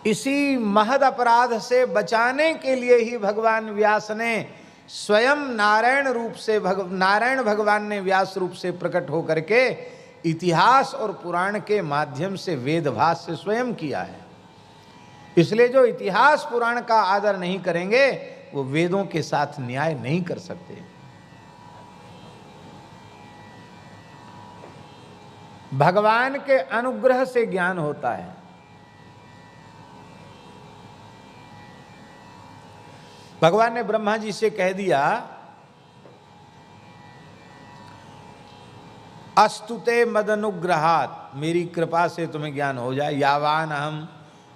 A: इसी महद अपराध से बचाने के लिए ही भगवान व्यास ने स्वयं नारायण रूप से, नारायण भगवान ने व्यास रूप से प्रकट होकर के इतिहास और पुराण के माध्यम से वेदभाष्य स्वयं किया है। इसलिए जो इतिहास पुराण का आदर नहीं करेंगे वो वेदों के साथ न्याय नहीं कर सकते। भगवान के अनुग्रह से ज्ञान होता है। भगवान ने ब्रह्मा जी से कह दिया अस्तुते मदनुग्रहात्, मेरी कृपा से तुम्हें ज्ञान हो जाए। यावान अहम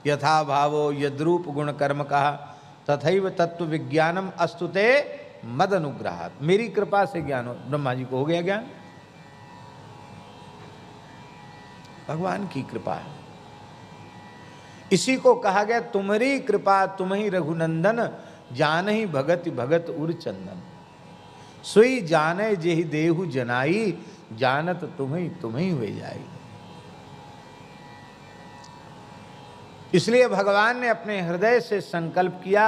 A: यथा भावो यद्रूप गुण कर्म कहा तथैव तत्व विज्ञानम अस्तुते मदनुग्रहात्। मेरी कृपा से ज्ञान हो। ब्रह्मा जी को हो गया ज्ञान, भगवान की कृपा है। इसी को कहा गया तुम्हारी कृपा तुम्ही रघुनंदन, जान ही भगत भगत उर चंदन। सोई जाने जेहि देहु जनाई, जानत तुम्हें हुए जाई। इसलिए भगवान ने अपने हृदय से संकल्प किया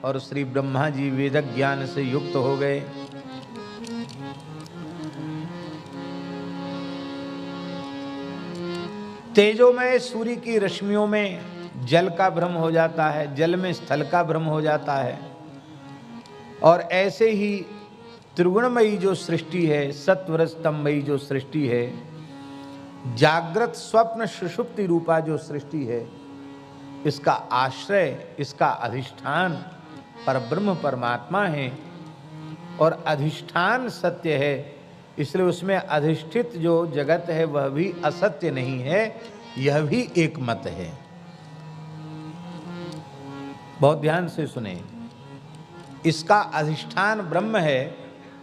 A: और श्री ब्रह्मा जी वेद ज्ञान से युक्त हो गए। तेजोमय सूर्य की रश्मियों में जल का भ्रम हो जाता है, जल में स्थल का भ्रम हो जाता है, और ऐसे ही त्रिगुणमयी जो सृष्टि है, सत्वरजतमयी जो सृष्टि है, जागृत स्वप्न सुषुप्ति रूपा जो सृष्टि है, इसका आश्रय, इसका अधिष्ठान परब्रह्म परमात्मा है और अधिष्ठान सत्य है। इसलिए उसमें अधिष्ठित जो जगत है वह भी असत्य नहीं है, यह भी एक मत है। बहुत ध्यान से सुने, इसका अधिष्ठान ब्रह्म है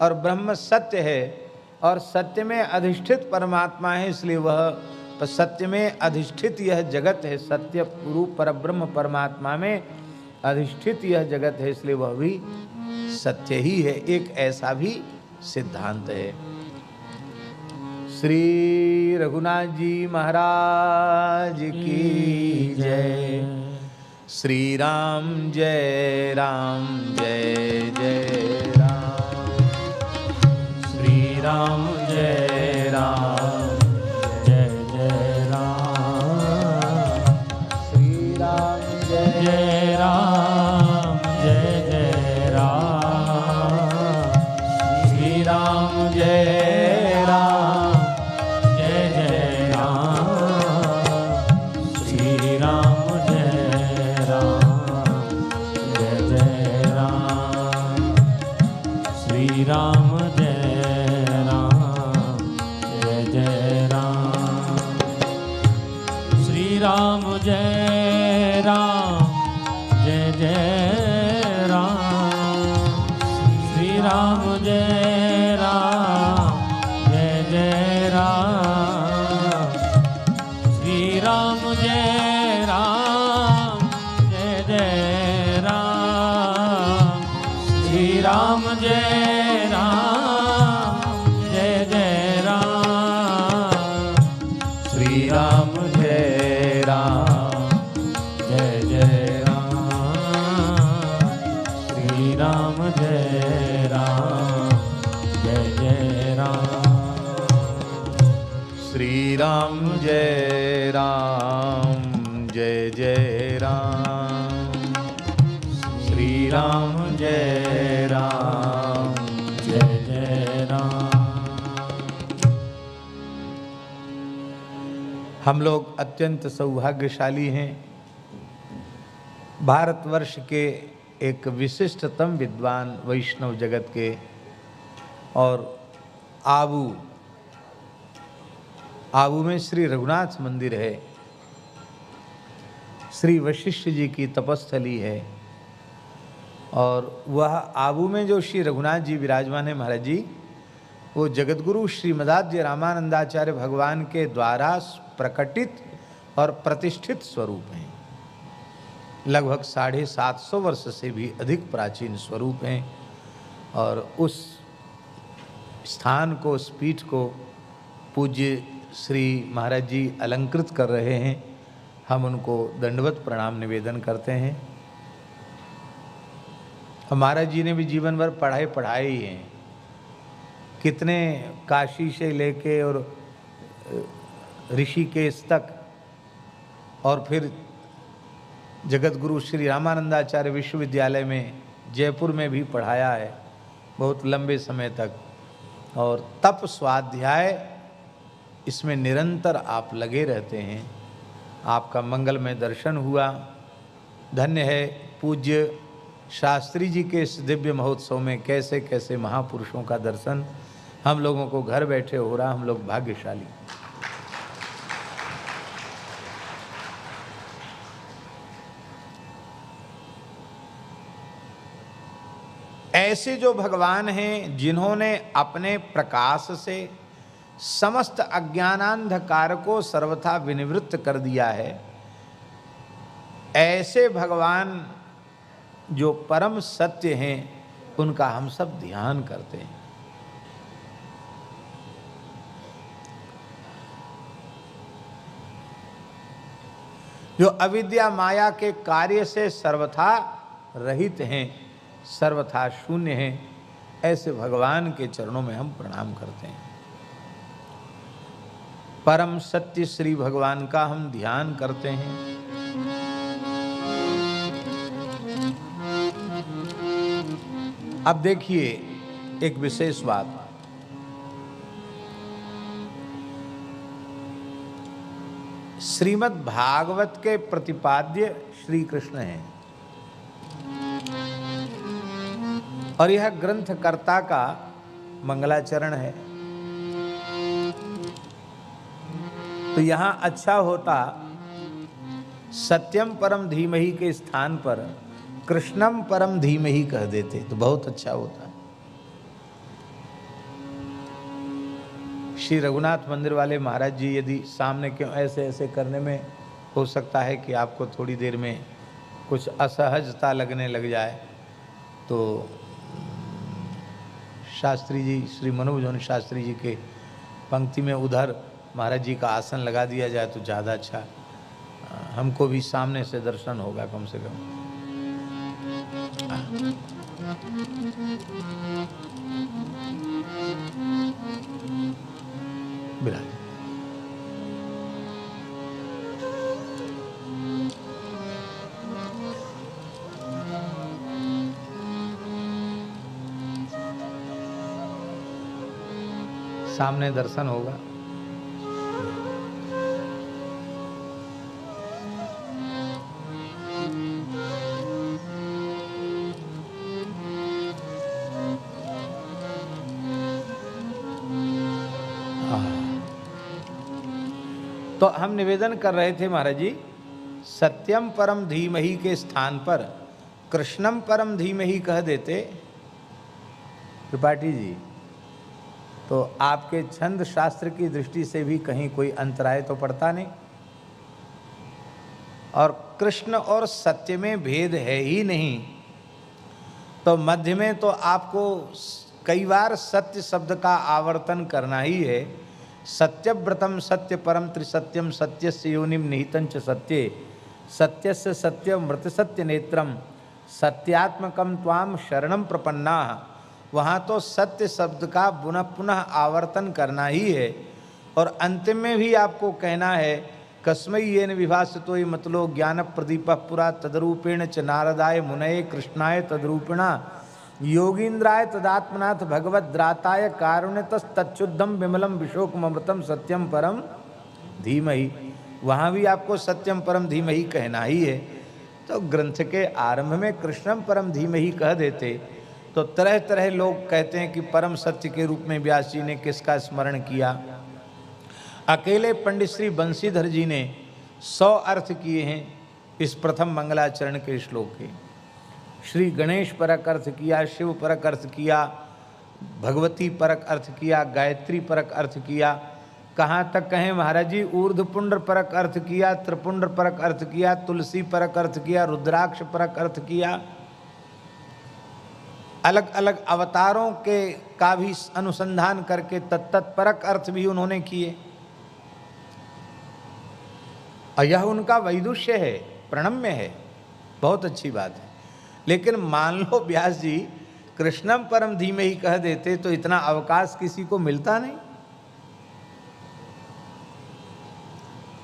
A: और ब्रह्म सत्य है और सत्य में अधिष्ठित परमात्मा है, इसलिए वह सत्य में अधिष्ठित यह जगत है। सत्य रूप परब्रह्म परमात्मा में अधिष्ठित यह जगत है, इसलिए वह भी सत्य ही है। एक ऐसा भी सिद्धांत है। श्री रघुनाथ जी महाराज की जय। श्री राम जय राम जय जय राम। श्री राम जय राम जय जय राम। श्री राम जय राम जय जय राम। श्री राम जय राम जय जय राम। श्री राम जय राम जय जय राम। श्री राम जय राम जय जय राम। श्री राम जय राम जय जय राम। श्री राम जय राम जय जय राम। श्री राम जय राम जय जय राम। श्री राम जय राम जय जय राम। श्री राम जय राम जय जय राम। श्री राम जय राम जय जय राम। श्री राम जय राम जय जय राम। श्री राम जय राम जय जय राम। हम लोग अत्यंत सौभाग्यशाली हैं। भारतवर्ष के एक विशिष्टतम विद्वान वैष्णव जगत के और आबू में श्री रघुनाथ मंदिर है, श्री वशिष्ठ जी की तपस्थली है, और वह आबू में जो श्री रघुनाथ जी विराजमान है महाराज जी, वो जगतगुरु श्रीमदाद्य रामानंदाचार्य भगवान के द्वारा प्रकटित और प्रतिष्ठित स्वरूप हैं। लगभग 750 वर्ष से भी अधिक प्राचीन स्वरूप हैं, और उस स्थान को, उस पीठ को पूज्य श्री महाराज जी अलंकृत कर रहे हैं। हम उनको दंडवत प्रणाम निवेदन करते हैं। महाराज जी ने भी जीवन भर पढ़ाए ही हैं। कितने काशी से लेके और ऋषिकेश तक, और फिर जगत गुरु श्री रामानंदाचार्य विश्वविद्यालय में जयपुर में भी पढ़ाया है बहुत लंबे समय तक। और तप स्वाध्याय इसमें निरंतर आप लगे रहते हैं। आपका मंगलमय दर्शन हुआ। धन्य है पूज्य शास्त्री जी के इस दिव्य महोत्सव में कैसे कैसे महापुरुषों का दर्शन हम लोगों को घर बैठे हो रहा। हम लोग भाग्यशाली। ऐसे जो भगवान हैं जिन्होंने अपने प्रकाश से समस्त अज्ञानांधकार को सर्वथा विनिवृत्त कर दिया है, ऐसे भगवान जो परम सत्य हैं उनका हम सब ध्यान करते हैं। जो अविद्या माया के कार्य से सर्वथा रहित हैं, सर्वथा शून्य हैं, ऐसे भगवान के चरणों में हम प्रणाम करते हैं। परम सत्य श्री भगवान का हम ध्यान करते हैं। अब देखिए एक विशेष बात, श्रीमद् भागवत के प्रतिपाद्य श्री कृष्ण हैं और यह ग्रंथकर्ता का मंगलाचरण है। तो यहां अच्छा होता सत्यम परम धीमहि के स्थान पर कृष्णम परम धीमहि कह देते तो बहुत अच्छा होता। श्री रघुनाथ मंदिर वाले महाराज जी यदि सामने क्यों ऐसे ऐसे करने में हो सकता है कि आपको थोड़ी देर में कुछ असहजता लगने लग जाए, तो शास्त्री जी श्री मनोज शास्त्री जी के पंक्ति में उधर महाराज जी का आसन लगा दिया जाए तो ज़्यादा अच्छा, हमको भी सामने से दर्शन होगा कम से कम। विराज सामने दर्शन होगा। तो हम निवेदन कर रहे थे महाराज जी, सत्यम परम धीमहि के स्थान पर कृष्णम परम धीमहि कह देते त्रिपाठी जी, तो आपके छंद शास्त्र की दृष्टि से भी कहीं कोई अंतराय तो पड़ता नहीं, और कृष्ण और सत्य में भेद है ही नहीं। तो मध्य में तो आपको कई बार सत्य शब्द का आवर्तन करना ही है। सत्यव्रतम सत्य परम त्रिसत्यम सत्यस्य योनिम निहितंच सत्ये सत्यस्य सत्यम मृत सत्य नेत्रम सत्यात्मकम त्वाम शरणम प्रपन्ना। वहाँ तो सत्य शब्द का पुनः पुनः आवर्तन करना ही है, और अंतिम में भी आपको कहना है कस्मै येन विभासितो ये मतलो ज्ञान प्रदीप पुरा तदरूपेण च नारदाय मुनये कृष्णाय तदरूपिणा योगींद्राय तदात्मनाथ भगवद्राताय कारुण्यतस्तच्युद्धम विमलम विशोकमृतम सत्यम परम धीमहि। वहाँ भी आपको सत्यम परम धीमहि कहना ही है। तो ग्रंथ के आरंभ में कृष्णम परम धीमहि कह देते तो तरह तरह लोग कहते हैं कि परम सत्य के रूप में व्यास जी ने किसका स्मरण किया। अकेले पंडित श्री बंशीधर जी ने 100 अर्थ किए हैं इस प्रथम मंगलाचरण के श्लोक के। श्री गणेश परक अर्थ किया, शिव परक अर्थ किया, भगवती परक अर्थ किया, गायत्री परक अर्थ किया। कहाँ तक कहें महाराज जी, ऊर्ध्वपुंड्र परक अर्थ किया, त्रिपुंड्र परक अर्थ किया, तुलसी परक अर्थ किया, रुद्राक्ष परक अर्थ किया। अलग अलग अवतारों के का भी अनुसंधान करके तत्त परक अर्थ भी उन्होंने किए, और यह उनका वैदुष्य है, प्रणम्य है, बहुत अच्छी बात है। लेकिन मान लो व्यास जी कृष्णम परम धीमहि कह देते तो इतना अवकाश किसी को मिलता नहीं।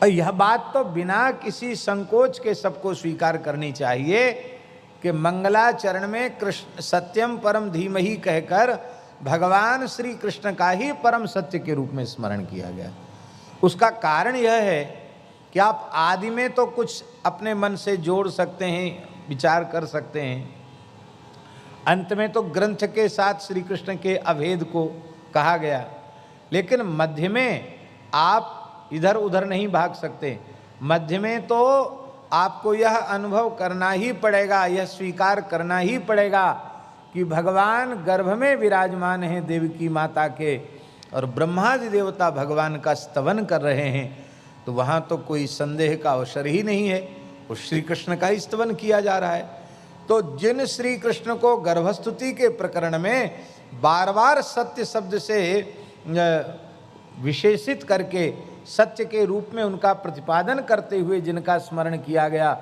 A: और यह बात तो बिना किसी संकोच के सबको स्वीकार करनी चाहिए कि मंगलाचरण में कृष्ण सत्यम परम धीमहि कहकर भगवान श्री कृष्ण का ही परम सत्य के रूप में स्मरण किया गया। उसका कारण यह है कि आप आदि में तो कुछ अपने मन से जोड़ सकते हैं, विचार कर सकते हैं, अंत में तो ग्रंथ के साथ श्री कृष्ण के अभेद को कहा गया, लेकिन मध्य में आप इधर उधर नहीं भाग सकते। मध्य में तो आपको यह अनुभव करना ही पड़ेगा, यह स्वीकार करना ही पड़ेगा कि भगवान गर्भ में विराजमान हैं देवकी माता के, और ब्रह्मादि देवता भगवान का स्तवन कर रहे हैं। तो वहाँ तो कोई संदेह का अवसर ही नहीं है, वो श्री कृष्ण का ही स्तवन किया जा रहा है। तो जिन श्री कृष्ण को गर्भस्तुति के प्रकरण में बार बार सत्य शब्द से विशेषित करके सत्य के रूप में उनका प्रतिपादन करते हुए जिनका स्मरण किया गया,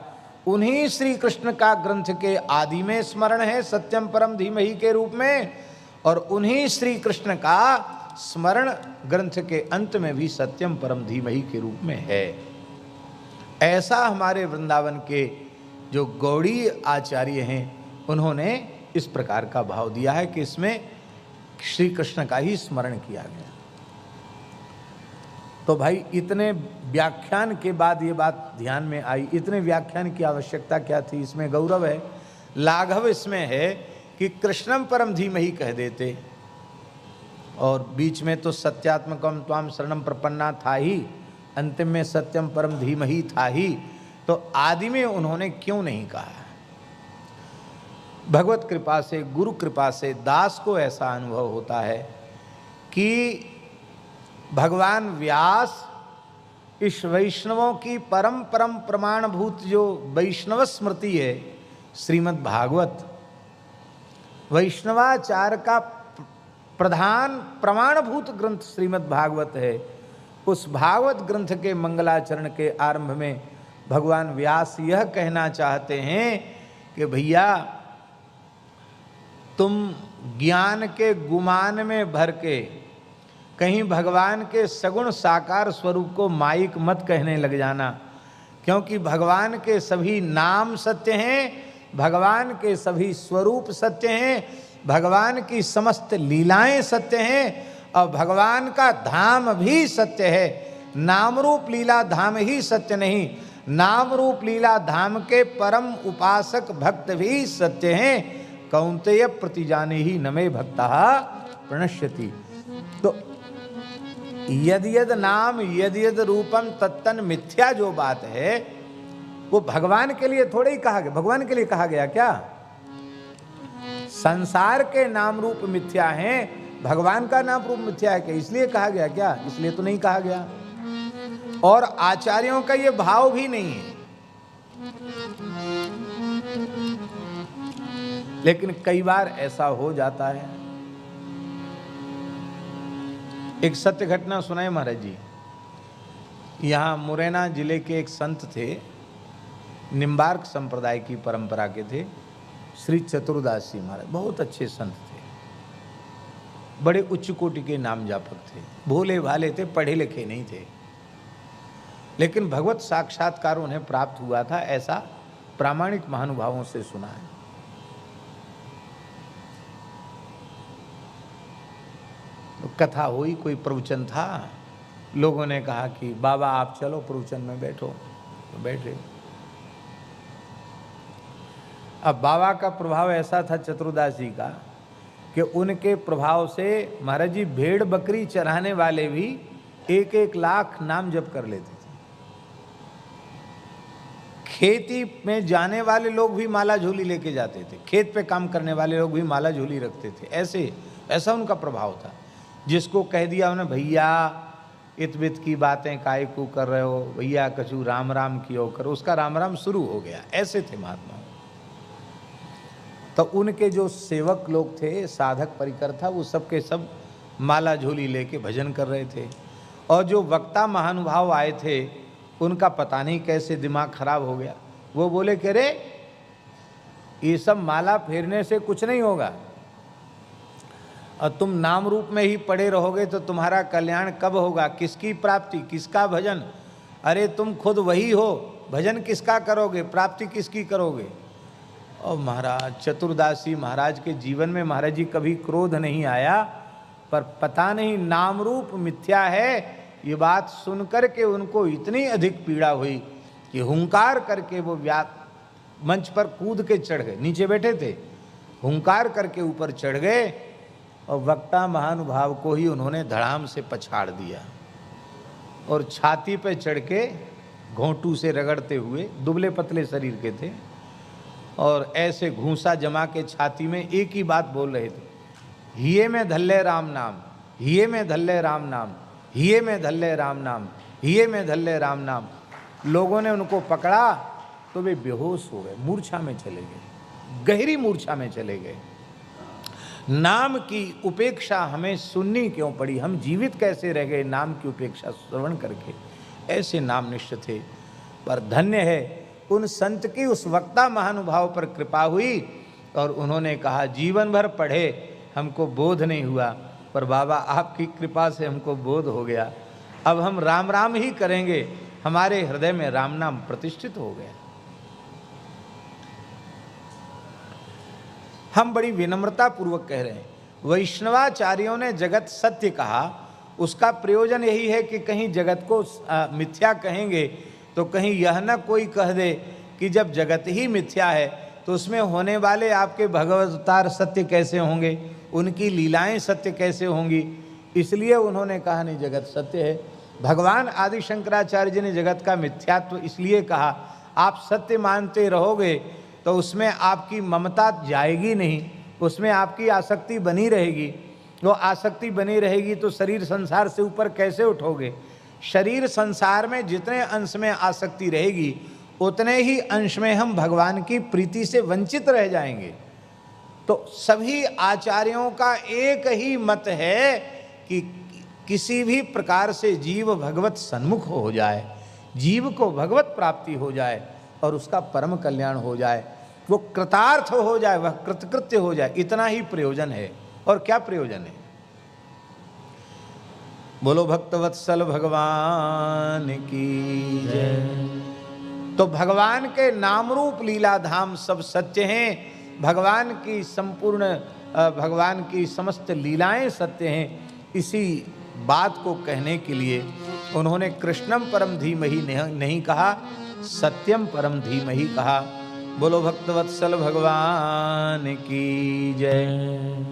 A: उन्हीं श्री कृष्ण का ग्रंथ के आदि में स्मरण है सत्यम परम धीमहि के रूप में, और उन्हीं श्री कृष्ण का स्मरण ग्रंथ के अंत में भी सत्यम परम धीमहि के रूप में है। ऐसा हमारे वृंदावन के जो गौड़ी आचार्य हैं उन्होंने इस प्रकार का भाव दिया है कि इसमें श्री कृष्ण का ही स्मरण किया गया। तो भाई इतने व्याख्यान के बाद ये बात ध्यान में आई, इतने व्याख्यान की आवश्यकता क्या थी? इसमें गौरव है, लाघव इसमें है कि कृष्णम परम धीमहि कह देते, और बीच में तो सत्यात्मकम त्वाम शरणम प्रपन्ना था ही, अंतिम में सत्यम परम धीमहि था ही, तो आदि में उन्होंने क्यों नहीं कहा? भगवत कृपा से, गुरु कृपा से दास को ऐसा अनुभव होता है कि भगवान व्यास इस वैष्णवों की परम परम प्रमाणभूत जो वैष्णव स्मृति है, श्रीमद् भागवत वैष्णवाचार का प्रधान प्रमाणभूत ग्रंथ श्रीमद् भागवत है, उस भागवत ग्रंथ के मंगलाचरण के आरंभ में भगवान व्यास यह कहना चाहते हैं कि भैया तुम ज्ञान के गुमान में भर के कहीं भगवान के सगुण साकार स्वरूप को माइक मत कहने लग जाना, क्योंकि भगवान के सभी नाम सत्य हैं, भगवान के सभी स्वरूप सत्य हैं, भगवान की समस्त लीलाएं सत्य हैं, और भगवान का धाम भी सत्य है। नाम रूप लीला धाम ही सत्य नहीं, नाम रूप लीला धाम के परम उपासक भक्त भी सत्य हैं। कौन्तेय प्रतिजाने ही नमे भक्ता प्रणश्यति। तो यद यद नाम यद यद रूपम तत्तन मिथ्या जो बात है वो भगवान के लिए थोड़े ही कहा गया। भगवान के लिए कहा गया क्या? संसार के नाम रूप मिथ्या हैं, भगवान का नाम रूप मिथ्या है क्या? इसलिए कहा गया क्या? इसलिए तो नहीं कहा गया। और आचार्यों का ये भाव भी नहीं है। लेकिन कई बार ऐसा हो जाता है। एक सत्य घटना सुनाए महाराज जी। यहाँ मुरैना जिले के एक संत थे, निम्बार्क संप्रदाय की परंपरा के थे, श्री चतुर्दास जी महाराज। बहुत अच्छे संत थे, बड़े उच्च कोटि के नाम जापक थे, भोले भाले थे, पढ़े लिखे नहीं थे, लेकिन भगवत साक्षात्कार उन्हें प्राप्त हुआ था, ऐसा प्रामाणिक महानुभावों से सुना है। तो कथा हुई, कोई प्रवचन था, लोगों ने कहा कि बाबा आप चलो प्रवचन में बैठो, तो बैठे। अब बाबा का प्रभाव ऐसा था चतुर्दास जी का कि उनके प्रभाव से महाराज जी भेड़ बकरी चराने वाले भी 1-1 लाख नाम जप कर लेते थे। खेती में जाने वाले लोग भी माला झोली लेके जाते थे, खेत पे काम करने वाले लोग भी माला झोली रखते थे। ऐसा उनका प्रभाव था। जिसको कह दिया उन्हें भैया इत वित की बातें काय को कर रहे हो, भैया कछु राम राम कियो कर, उसका राम राम शुरू हो गया। ऐसे थे महात्मा। तो उनके जो सेवक लोग थे, साधक परिकर था, वो सब के सब माला झोली लेके भजन कर रहे थे। और जो वक्ता महानुभाव आए थे उनका पता नहीं कैसे दिमाग खराब हो गया। वो बोले कि रे ये सब माला फेरने से कुछ नहीं होगा, और तुम नाम रूप में ही पड़े रहोगे तो तुम्हारा कल्याण कब होगा? किसकी प्राप्ति, किसका भजन? अरे तुम खुद वही हो, भजन किसका करोगे, प्राप्ति किसकी करोगे? और महाराज चतुर्दासी महाराज के जीवन में महाराज जी कभी क्रोध नहीं आया, पर पता नहीं नाम रूप मिथ्या है ये बात सुनकर के उनको इतनी अधिक पीड़ा हुई कि हुंकार करके वो मंच पर कूद के चढ़ गए। नीचे बैठे थे, हुंकार करके ऊपर चढ़ गए और वक्ता महानुभाव को ही उन्होंने धड़ाम से पछाड़ दिया और छाती पे चढ़ के घोंटू से रगड़ते हुए, दुबले पतले शरीर के थे, और ऐसे घूंसा जमा के छाती में एक ही बात बोल रहे थे, हिये में धल्ले राम नाम, हिये में धल्ले राम नाम, हिये में धल्ले राम नाम, हिये में धल्ले राम नाम। लोगों ने उनको पकड़ा तो वे बेहोश हो गए, मूर्छा में चले गए, गहरी मूर्छा में चले गए। नाम की उपेक्षा हमें सुननी क्यों पड़ी, हम जीवित कैसे रह गए नाम की उपेक्षा श्रवण करके। ऐसे नामनिष्ठ थे। पर धन्य है उन संत की, उस वक्ता महानुभाव पर कृपा हुई और उन्होंने कहा जीवन भर पढ़े हमको बोध नहीं हुआ, पर बाबा आपकी कृपा से हमको बोध हो गया। अब हम राम राम ही करेंगे, हमारे हृदय में राम नाम प्रतिष्ठित हो गया। हम बड़ी विनम्रता पूर्वक कह रहे हैं, वैष्णवाचार्यों ने जगत सत्य कहा, उसका प्रयोजन यही है कि कहीं जगत को मिथ्या कहेंगे तो कहीं यह न कोई कह दे कि जब जगत ही मिथ्या है तो उसमें होने वाले आपके भगवतार सत्य कैसे होंगे, उनकी लीलाएं सत्य कैसे होंगी। इसलिए उन्होंने कहा नहीं जगत सत्य है। भगवान आदि शंकराचार्य जी ने जगत का मिथ्यात्व इसलिए कहा, आप सत्य मानते रहोगे तो उसमें आपकी ममता जाएगी नहीं, उसमें आपकी आसक्ति बनी रहेगी। वो आसक्ति बनी रहेगी तो शरीर संसार से ऊपर कैसे उठोगे। शरीर संसार में जितने अंश में आसक्ति रहेगी उतने ही अंश में हम भगवान की प्रीति से वंचित रह जाएंगे। तो सभी आचार्यों का एक ही मत है कि किसी भी प्रकार से जीव भगवत सन्मुख हो जाए, जीव को भगवत प्राप्ति हो जाए और उसका परम कल्याण हो जाए, वो कृतार्थ हो जाए, वह कृतकृत्य हो जाए, इतना ही प्रयोजन है। और क्या प्रयोजन है? बोलो भक्तवत्सल भगवान की जय। तो भगवान के नाम रूप लीला धाम सब सत्य हैं, भगवान की संपूर्ण भगवान की समस्त लीलाएं सत्य हैं। इसी बात को कहने के लिए उन्होंने कृष्णम परम धीमहि नहीं कहा, सत्यम परम धीमहि कहा। बोलो भक्तवत्सल भगवान की जय।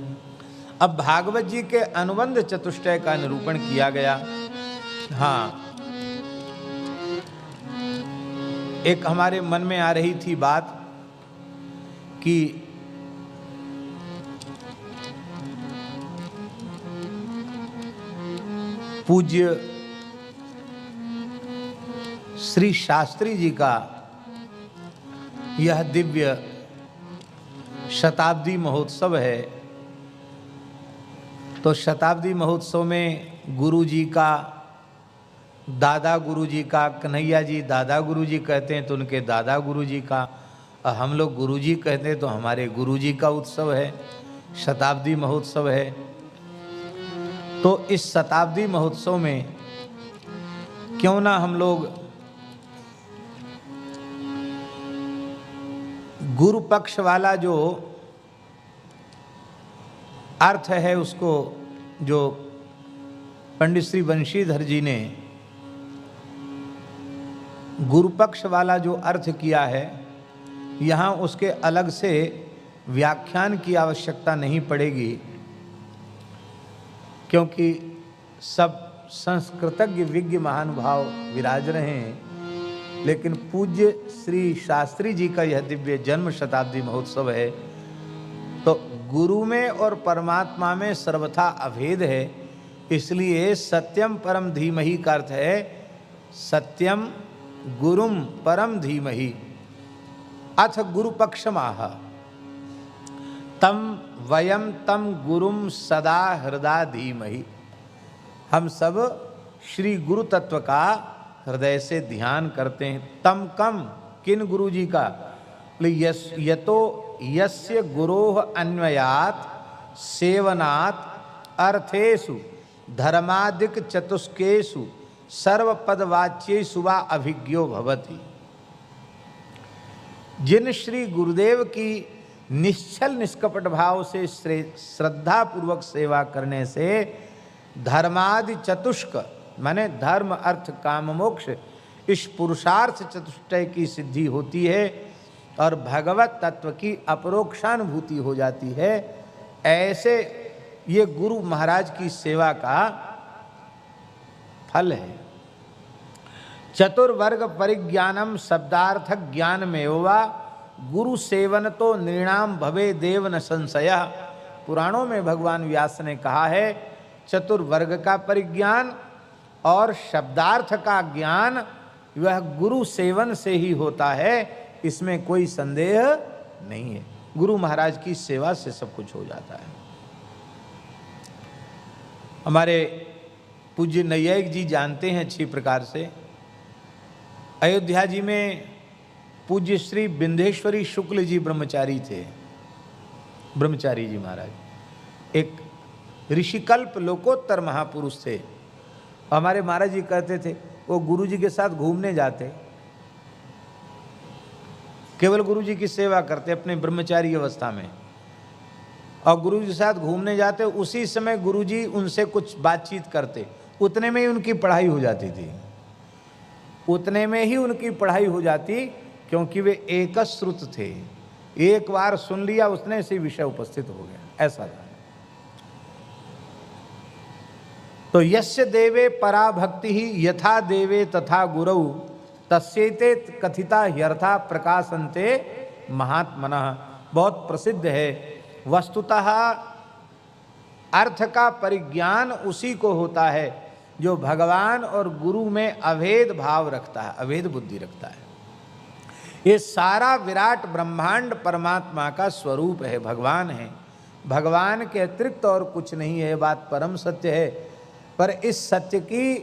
A: अब भागवत जी के अनुबंध चतुष्टय का निरूपण किया गया। हाँ, एक हमारे मन में आ रही थी बात कि पूज्य श्री शास्त्री जी का यह दिव्य शताब्दी महोत्सव है। तो शताब्दी महोत्सव में गुरु जी का, दादा गुरु जी का, कन्हैया जी दादा गुरु जी कहते हैं तो उनके दादा गुरु जी का, और हम लोग गुरु जी कहते हैं तो हमारे गुरु जी का उत्सव है, शताब्दी महोत्सव है। तो इस शताब्दी महोत्सव में क्यों ना हम लोग गुरु पक्ष वाला जो अर्थ है उसको, जो पंडित श्री बंशीधर जी ने गुरु पक्ष वाला जो अर्थ किया है, यहाँ उसके अलग से व्याख्यान की आवश्यकता नहीं पड़ेगी, क्योंकि सब संस्कृतज्ञ विज्ञ महानुभाव विराज रहे हैं। लेकिन पूज्य श्री शास्त्री जी का यह दिव्य जन्म शताब्दी महोत्सव है, तो गुरु में और परमात्मा में सर्वथा अभेद है। इसलिए सत्यम परम धीमहि का अर्थ है सत्यम गुरुम परम धीमहि अथ गुरु पक्षमाह तम वयम तम गुरुम सदा हृदय धीमहि। हम सब श्री गुरु तत्व का हृदय से ध्यान करते हैं। तम कम, किन गुरु जी का? यतो यस्य गुरोह अन्वयात सेवनात् अर्थेषु धर्मादिक चतुष्केषु सर्वपदवाच्येषु वा अभिज्ञो भवति। जिन श्री गुरुदेव की निश्चल निष्कपट भाव से श्रद्धा पूर्वक सेवा करने से धर्मादि चतुष्क माने धर्म अर्थ काम मोक्ष, इस पुरुषार्थ चतुष्टय की सिद्धि होती है और भगवत तत्व की अपरोक्षानुभूति हो जाती है। ऐसे ये गुरु महाराज की सेवा का फल है। चतुर्वर्ग परिज्ञानम शब्दार्थ ज्ञान में वा गुरु सेवन तो नृणाम भवे देव न संशय। पुराणों में भगवान व्यास ने कहा है चतुर्वर्ग का परिज्ञान और शब्दार्थ का ज्ञान वह गुरु सेवन से ही होता है, इसमें कोई संदेह नहीं है। गुरु महाराज की सेवा से सब कुछ हो जाता है। हमारे पूज्य नैयायिक जी जानते हैं अच्छी प्रकार से, अयोध्या जी में पूज्य श्री बिंदेश्वरी शुक्ल जी ब्रह्मचारी थे, ब्रह्मचारी जी महाराज एक ऋषिकल्प लोकोत्तर महापुरुष थे। हमारे महाराज जी कहते थे वो गुरु जी के साथ घूमने जाते, केवल गुरु जी की सेवा करते अपने ब्रह्मचारी अवस्था में, और गुरु जी के साथ घूमने जाते, उसी समय गुरु जी उनसे कुछ बातचीत करते, उतने में ही उनकी पढ़ाई हो जाती थी, उतने में ही उनकी पढ़ाई हो जाती, क्योंकि वे एकश्रुत थे, एक बार सुन लिया उसने से विषय उपस्थित हो गया, ऐसा था। तो यस्य देवे परा भक्ति ही यथा देवे तथा गुरौ तस्यैते कथिता ह्यर्था प्रकाशन्ते महात्मनः, बहुत प्रसिद्ध है। वस्तुतः अर्थ का परिज्ञान उसी को होता है जो भगवान और गुरु में अभेद भाव रखता है, अभेद बुद्धि रखता है। ये सारा विराट ब्रह्मांड परमात्मा का स्वरूप है, भगवान है, भगवान के अतिरिक्त और कुछ नहीं है, बात परम सत्य है। पर इस सत्य की,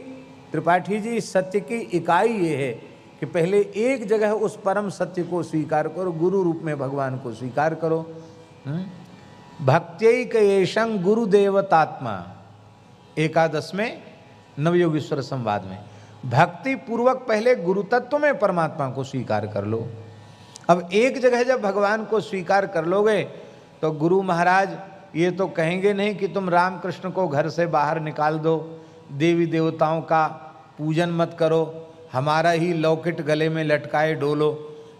A: त्रिपाठी जी, इस सत्य की इकाई ये है कि पहले एक जगह उस परम सत्य को स्वीकार करो, गुरु रूप में भगवान को स्वीकार करो। भक्त्यैकयेशं गुरुदेवतात्मा, एकादश में नवयोगीश्वर संवाद में, भक्ति पूर्वक पहले गुरु तत्व में परमात्मा को स्वीकार कर लो। अब एक जगह जब भगवान को स्वीकार कर लोगे तो गुरु महाराज ये तो कहेंगे नहीं कि तुम रामकृष्ण को घर से बाहर निकाल दो, देवी देवताओं का पूजन मत करो, हमारा ही लॉकेट गले में लटकाए डोलो।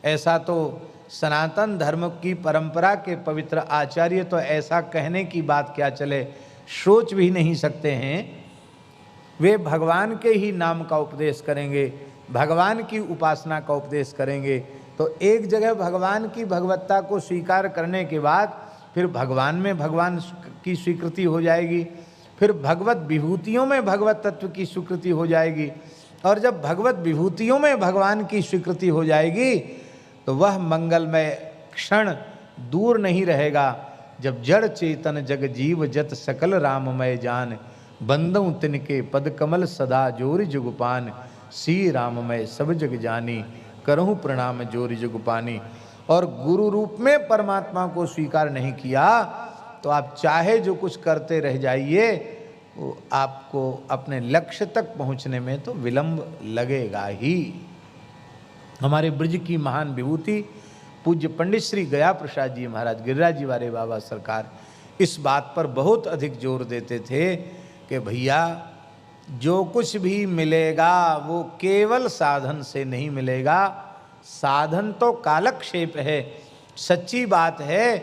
A: ऐसा तो सनातन धर्म की परंपरा के पवित्र आचार्य तो ऐसा कहने की बात क्या चले, सोच भी नहीं सकते हैं। वे भगवान के ही नाम का उपदेश करेंगे, भगवान की उपासना का उपदेश करेंगे। तो एक जगह भगवान की भगवत्ता को स्वीकार करने के बाद फिर भगवान में भगवान की स्वीकृति हो जाएगी, फिर भगवत विभूतियों में भगवत तत्व की स्वीकृति हो जाएगी, और जब भगवत विभूतियों में भगवान की स्वीकृति हो जाएगी तो वह मंगलमय क्षण दूर नहीं रहेगा जब जड़ चेतन जग जीव जत सकल राममय जान, बंदऊ तिनके पद कमल सदा जोरि जुगपान, सी राममय सब जग जानी करहूँ प्रणाम जोरि जुगपानी। और गुरु रूप में परमात्मा को स्वीकार नहीं किया तो आप चाहे जो कुछ करते रह जाइए, वो आपको अपने लक्ष्य तक पहुंचने में तो विलंब लगेगा ही। हमारे ब्रज की महान विभूति पूज्य पंडित श्री गया प्रसाद जी महाराज, गिरिराज जी वाले बाबा सरकार, इस बात पर बहुत अधिक जोर देते थे कि भैया जो कुछ भी मिलेगा वो केवल साधन से नहीं मिलेगा, साधन तो कालक्षेप है। सच्ची बात है,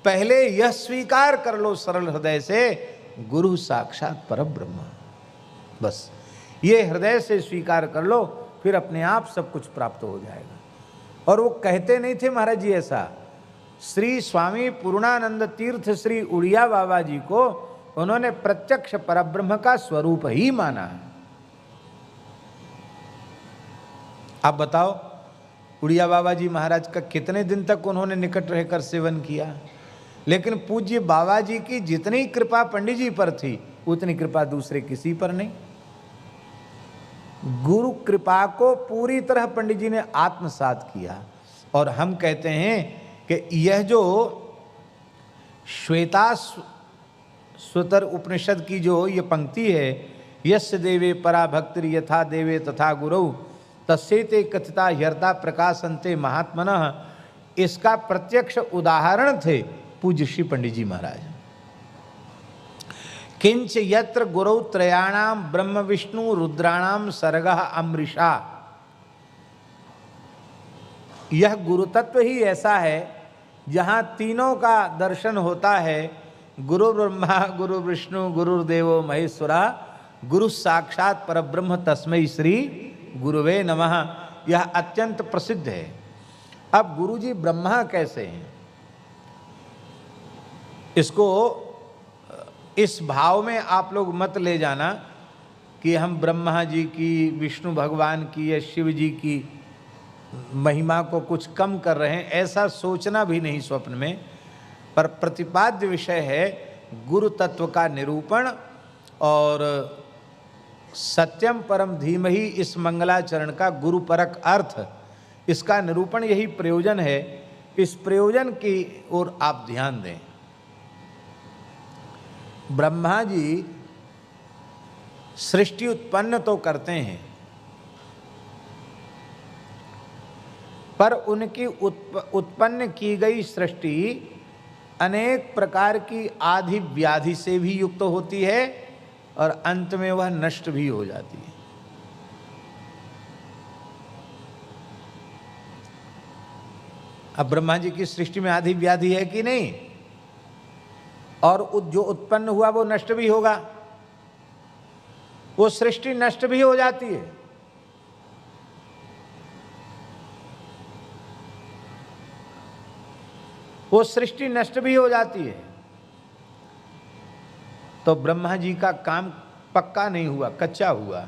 A: पहले यह स्वीकार कर लो सरल हृदय से, गुरु साक्षात परब्रह्म, बस ये हृदय से स्वीकार कर लो, फिर अपने आप सब कुछ प्राप्त हो जाएगा। और वो कहते नहीं थे महाराज जी ऐसा, श्री स्वामी पूर्णानंद तीर्थ श्री उड़िया बाबा जी को उन्होंने प्रत्यक्ष परब्रह्म का स्वरूप ही माना है। आप बताओ उड़िया बाबा जी महाराज का कितने दिन तक उन्होंने निकट रहकर सेवन किया, लेकिन पूज्य बाबा जी की जितनी कृपा पंडित जी पर थी उतनी कृपा दूसरे किसी पर नहीं। गुरु कृपा को पूरी तरह पंडित जी ने आत्मसात किया। और हम कहते हैं कि यह जो श्वेता स्वतर उपनिषद की जो ये पंक्ति है, यस्य देवे परा भक्ति यथा देवे तथा गुरौ तस्यैते कथिता ह्यर्था प्रकाशन्ते महात्मनः, इसका प्रत्यक्ष उदाहरण थे पूज्य श्री पंडित जी महाराज। किंच यत्र गुरौ त्रयाणाम ब्रह्म विष्णु रुद्राणाम सर्गः अमृषा, यह गुरु तत्व ही ऐसा है जहाँ तीनों का दर्शन होता है, गुरु ब्रह्मा गुरु विष्णु गुरुर्देवो महेश्वरा, गुरु साक्षात परब्रह्म तस्मै श्री गुरुवे नमः। यह अत्यंत प्रसिद्ध है। अब गुरु जी ब्रह्मा कैसे हैं, इसको इस भाव में आप लोग मत ले जाना कि हम ब्रह्मा जी की, विष्णु भगवान की या शिव जी की महिमा को कुछ कम कर रहे हैं, ऐसा सोचना भी नहीं स्वप्न में। पर प्रतिपाद्य विषय है गुरु तत्व का निरूपण और सत्यम परम धीमहि इस मंगलाचरण का गुरुपरक अर्थ, इसका निरूपण यही प्रयोजन है। इस प्रयोजन की ओर आप ध्यान दें। ब्रह्मा जी सृष्टि उत्पन्न तो करते हैं, पर उनकी उत्पन्न की गई सृष्टि अनेक प्रकार की आधि व्याधि से भी युक्त होती है और अंत में वह नष्ट भी हो जाती है। अब ब्रह्मा जी की सृष्टि में आधि व्याधि है कि नहीं, और जो उत्पन्न हुआ वो नष्ट भी होगा, वो सृष्टि नष्ट भी हो जाती है। वो सृष्टि नष्ट भी हो जाती है। तो ब्रह्मा जी का काम पक्का नहीं हुआ, कच्चा हुआ।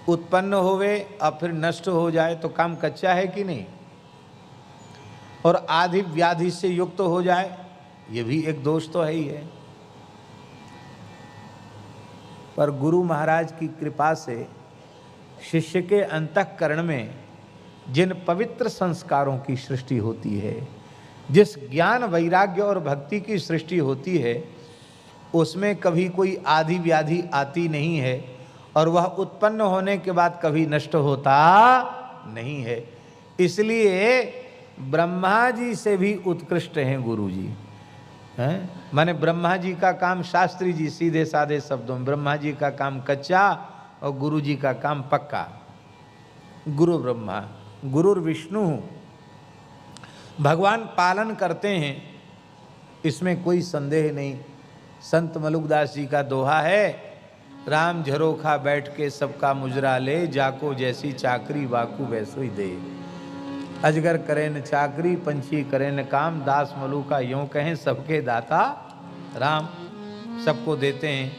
A: उत्पन्न होवे और फिर नष्ट हो जाए तो काम कच्चा है कि नहीं, और आधि व्याधि से युक्त हो जाए, ये भी एक दोष तो है ही है। पर गुरु महाराज की कृपा से शिष्य के अंतःकरण में जिन पवित्र संस्कारों की सृष्टि होती है, जिस ज्ञान वैराग्य और भक्ति की सृष्टि होती है, उसमें कभी कोई आधि व्याधि आती नहीं है, और वह उत्पन्न होने के बाद कभी नष्ट होता नहीं है। इसलिए ब्रह्मा जी से भी उत्कृष्ट हैं गुरु जी, हैं? माने ब्रह्मा जी का काम, शास्त्री जी सीधे साधे शब्दों में, ब्रह्मा जी का काम कच्चा और गुरु जी का काम पक्का। गुरु ब्रह्मा गुरुर विष्णु, भगवान पालन करते हैं, इसमें कोई संदेह नहीं। संत मलुकदास जी का दोहा है, राम झरोखा बैठ के सबका मुजरा ले, जाको जैसी चाकरी वाकू वैसो ही दे। अजगर करे न चाकरी, पंछी करे न काम, दास मलु का यूं कहें सबके दाता राम। सबको देते हैं,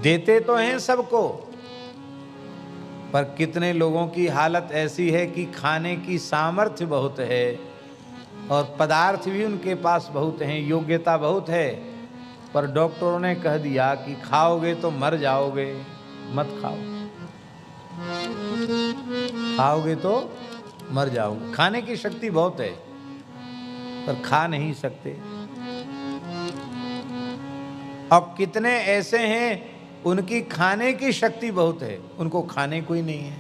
A: देते तो हैं सबको, पर कितने लोगों की हालत ऐसी है कि खाने की सामर्थ्य बहुत है और पदार्थ भी उनके पास बहुत हैं, योग्यता बहुत है, पर डॉक्टरों ने कह दिया कि खाओगे तो मर जाओगे, मत खाओ, खाओगे तो मर जाओगे। खाने की शक्ति बहुत है पर खा नहीं सकते। अब कितने ऐसे हैं उनकी खाने की शक्ति बहुत है, उनको खाने कोई नहीं है।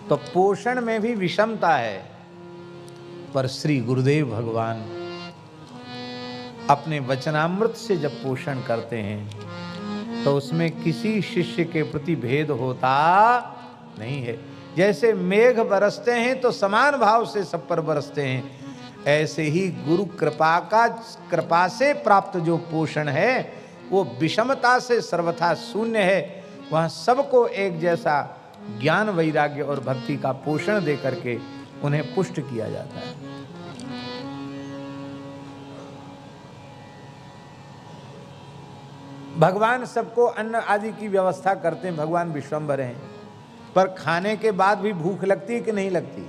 A: तो पोषण में भी विषमता है, पर श्री गुरुदेव भगवान अपने वचनामृत से जब पोषण करते हैं तो उसमें किसी शिष्य के प्रति भेद होता नहीं है। जैसे मेघ बरसते हैं तो समान भाव से सब पर बरसते हैं, ऐसे ही गुरु कृपा से प्राप्त जो पोषण है वो विषमता से सर्वथा शून्य है। वहाँ सबको एक जैसा ज्ञान वैराग्य और भक्ति का पोषण दे करके उन्हें पुष्ट किया जाता है। भगवान सबको अन्न आदि की व्यवस्था करते हैं, भगवान विश्वम्भर हैं, पर खाने के बाद भी भूख लगती है कि नहीं लगती?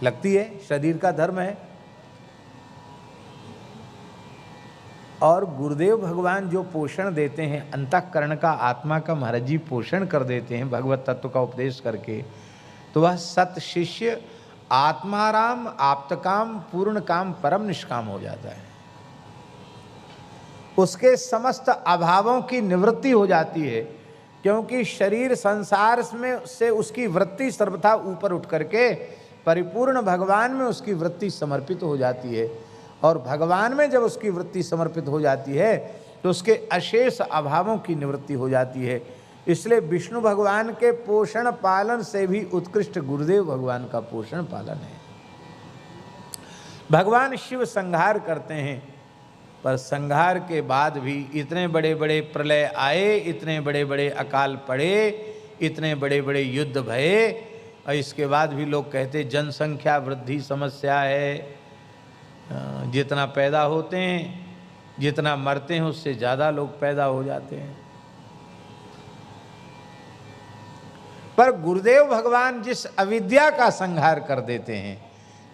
A: लगती है, शरीर का धर्म है। और गुरुदेव भगवान जो पोषण देते हैं अंतःकरण का, आत्मा का, महाराज जी पोषण कर देते हैं भगवत तत्व का उपदेश करके, तो वह सत शिष्य आत्माराम, आप्तकाम, पूर्ण काम, परम निष्काम हो जाता है। उसके समस्त अभावों की निवृत्ति हो जाती है, क्योंकि शरीर संसार में से उसकी वृत्ति सर्वथा ऊपर उठ करके परिपूर्ण भगवान में उसकी वृत्ति समर्पित हो जाती है। और भगवान में जब उसकी वृत्ति समर्पित हो जाती है तो उसके अशेष अभावों की निवृत्ति हो जाती है। इसलिए विष्णु भगवान के पोषण पालन से भी उत्कृष्ट गुरुदेव भगवान का पोषण पालन है। भगवान शिव संहार करते हैं, पर संहार के बाद भी इतने बड़े बड़े प्रलय आए, इतने बड़े बड़े अकाल पड़े, इतने बड़े बड़े युद्ध भये, और इसके बाद भी लोग कहते जनसंख्या वृद्धि समस्या है। जितना पैदा होते हैं, जितना मरते हैं, उससे ज़्यादा लोग पैदा हो जाते हैं। पर गुरुदेव भगवान जिस अविद्या का संहार कर देते हैं,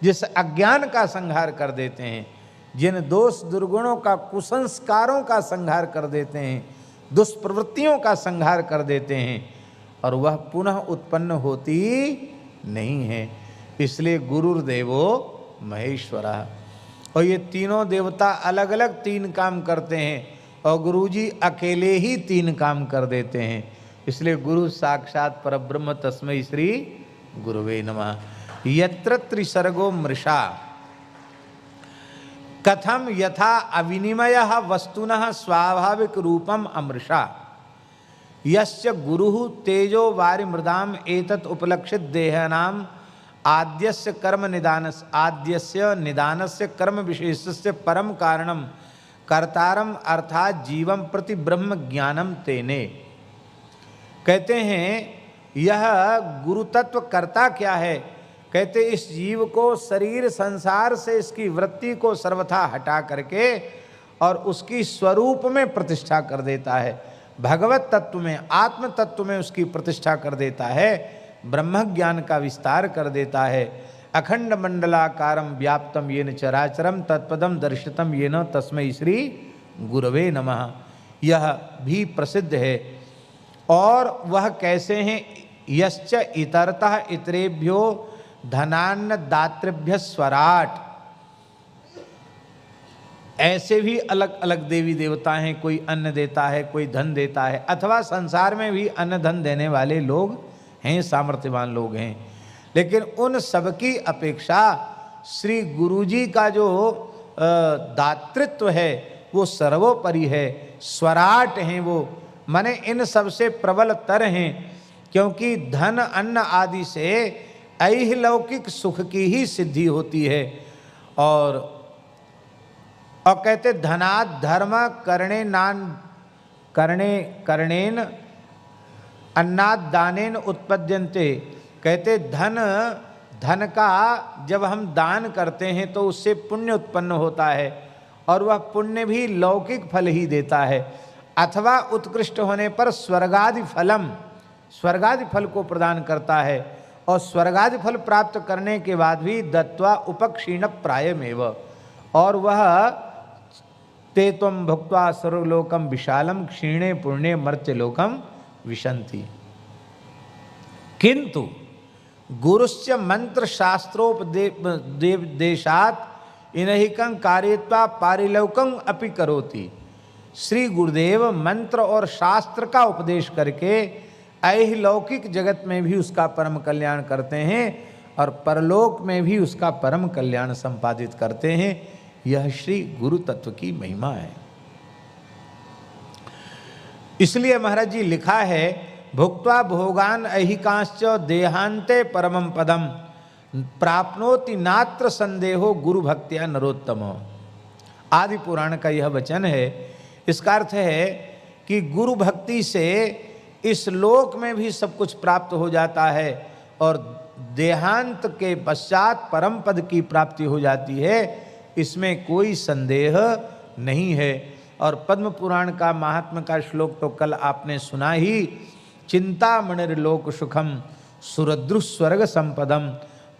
A: जिस अज्ञान का संहार कर देते हैं, जिन दोष दुर्गुणों का, कुसंस्कारों का संहार कर देते हैं, दुष्प्रवृत्तियों का संहार कर देते हैं, और वह पुनः उत्पन्न होती नहीं है। इसलिए गुरुर्देवो महेश्वरः। और ये तीनों देवता अलग अलग तीन काम करते हैं और गुरुजी अकेले ही तीन काम कर देते हैं। इसलिए गुरु साक्षात परब्रह्म तस्मै श्री गुरुवे नमः। यत्र त्रिसर्गो मृषा कथम यथा अविनिमयः वस्तुनः स्वाभाविक रूपम अमृषा यस्य गुरुः तेजो वारि मृदाम एतत् उपलक्षित देहानाम आद्यस्य कर्म निदानस्य आद्यस्य निदानस्य कर्म विशेषस्य परम कारणम कर्तारम अर्थात जीवम प्रति ब्रह्म ज्ञानम तेने। कहते हैं यह गुरु तत्व करता क्या है? कहते इस जीव को शरीर संसार से इसकी वृत्ति को सर्वथा हटा करके और उसकी स्वरूप में प्रतिष्ठा कर देता है, भगवत तत्व में, आत्म तत्व में उसकी प्रतिष्ठा कर देता है, ब्रह्म ज्ञान का विस्तार कर देता है। अखंड मंडलाकारम व्याप्तम येन चराचरम तत्पदम दर्शितम येन तस्मै श्री गुरवे नमः। यह भी प्रसिद्ध है। और वह कैसे हैं? यश्च इतरतः इतरेभ्यो धनान्न दातृभ्य स्वराट। ऐसे भी अलग अलग देवी देवता हैं, कोई अन्न देता है, कोई धन देता है, अथवा संसार में भी अन्न धन देने वाले लोग हैं, सामर्थ्यवान लोग हैं। लेकिन उन सबकी अपेक्षा श्री गुरुजी का जो दातृत्व है वो सर्वोपरि है, स्वराट हैं वो, माने इन सबसे प्रबल तर हैं। क्योंकि धन अन्न आदि से ऐहिलौकिक सुख की ही सिद्धि होती है। और कहते धनात् धर्म कर्णेन अन्नात् दानेन उत्पद्यन्ते। कहते धन का जब हम दान करते हैं तो उससे पुण्य उत्पन्न होता है और वह पुण्य भी लौकिक फल ही देता है, अथवा उत्कृष्ट होने पर स्वर्गादि फल को प्रदान करता है। और स्वर्गादि फल प्राप्त करने के बाद भी दत्वा उपक्षीण प्रायमेव, और वह ते त्वं भुक्त्वा सर्वलोकम विशालम क्षीणे पुण्ये मर्त्यलोकम विशन्ति। किंतु गुरुस्य मंत्र शास्त्रोपदेशात इनहिकं कार्यत्वा पारिलौकं अपि करोति। श्री गुरुदेव मंत्र और शास्त्र का उपदेश करके ऐहिलौकिक जगत में भी उसका परम कल्याण करते हैं और परलोक में भी उसका परम कल्याण संपादित करते हैं। यह श्री गुरु तत्व की महिमा है। इसलिए महाराज जी लिखा है, भुक्त्वा भोगान ऐहिकांश्च देहांते परमं पदम प्राप्नोति नात्र संदेहो गुरु भक्त्या नरोत्तम। आदि पुराण का यह वचन है। इसका अर्थ है कि गुरु भक्ति से इस लोक में भी सब कुछ प्राप्त हो जाता है और देहांत के पश्चात परम पद की प्राप्ति हो जाती है, इसमें कोई संदेह नहीं है। और पद्म पुराण का महात्म्य का श्लोक तो कल आपने सुना ही, चिंतामणिर्लोक सुखम सुरद्रु स्वर्ग संपदम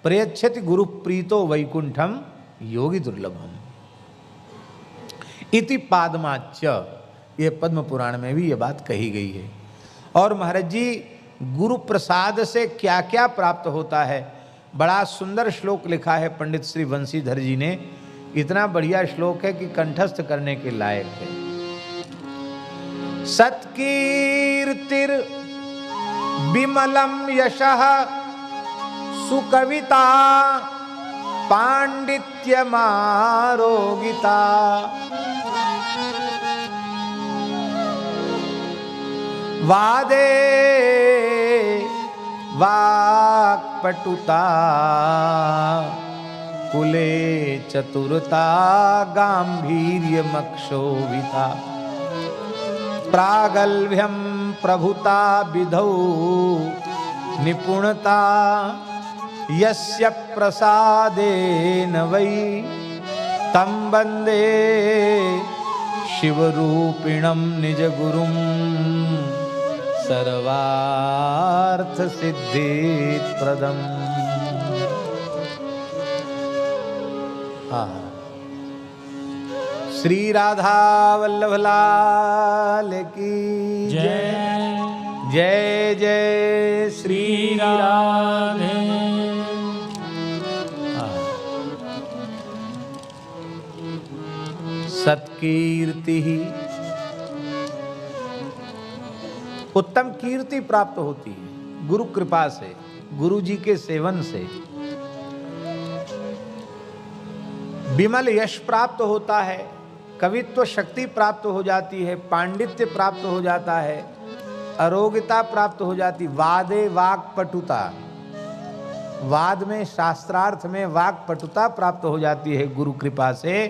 A: प्रयच्छति गुरु प्रीतो वैकुंठम योगी दुर्लभम इति पादमाच्य। ये पद्म पुराण में भी ये बात कही गई है। और महाराज जी गुरु प्रसाद से क्या क्या प्राप्त होता है, बड़ा सुंदर श्लोक लिखा है पंडित श्री वंशीधर जी ने। इतना बढ़िया श्लोक है कि कंठस्थ करने के लायक है। सत्कीर्तिर विमलम यशः सुकविता पांडित्यमारोगिता वादे वाक्पटुता कुले चतुरता गांभीर्यमक्षोभिता प्रागल्भ्यं प्रभुता विधौ निपुणता यस्य प्रसादेन वै तं वन्दे शिवरूपिणं निजगुरुं सर्वार्थ सिद्धिप्रदम्। हाँ। श्री राधा वल्लभ लाल की जय। जय जय श्री राधे। सत्कीर्ति ही उत्तम कीर्ति प्राप्त होती है गुरु कृपा से, गुरु जी के सेवन से। विमल यश प्राप्त होता है, कवित्व शक्ति प्राप्त हो जाती है, पांडित्य प्राप्त हो जाता है, अरोगता प्राप्त हो जाती, वादे वाक पटुता, वाद में शास्त्रार्थ में वाक पटुता प्राप्त हो जाती है गुरु कृपा से।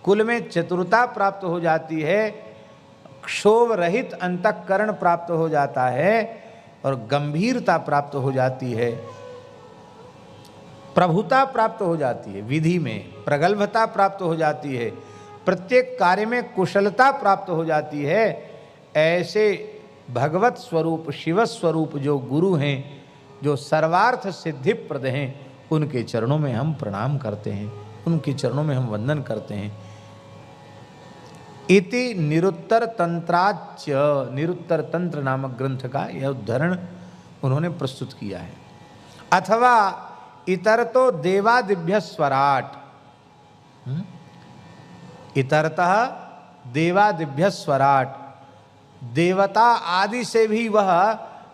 A: कुल में चतुरता प्राप्त हो जाती है, क्षोभ रहित अंतःकरण प्राप्त हो जाता है और गंभीरता प्राप्त हो जाती है, प्रभुता प्राप्त हो जाती है, विधि में प्रगल्भता प्राप्त हो जाती है, प्रत्येक कार्य में कुशलता प्राप्त हो जाती है। ऐसे भगवत स्वरूप शिव स्वरूप जो गुरु हैं, जो सर्वार्थ सिद्धिप्रद हैं, उनके चरणों में हम प्रणाम करते हैं, उनके चरणों में हम वंदन करते हैं। इति निरुत्तर तंत्राच्य, निरुत्तर तंत्र नामक ग्रंथ का यह उद्धरण उन्होंने प्रस्तुत किया है। अथवा इतर तो देवादिभ्य स्वराट, इतरतः देवादिभ्य स्वराट, देवता आदि से भी वह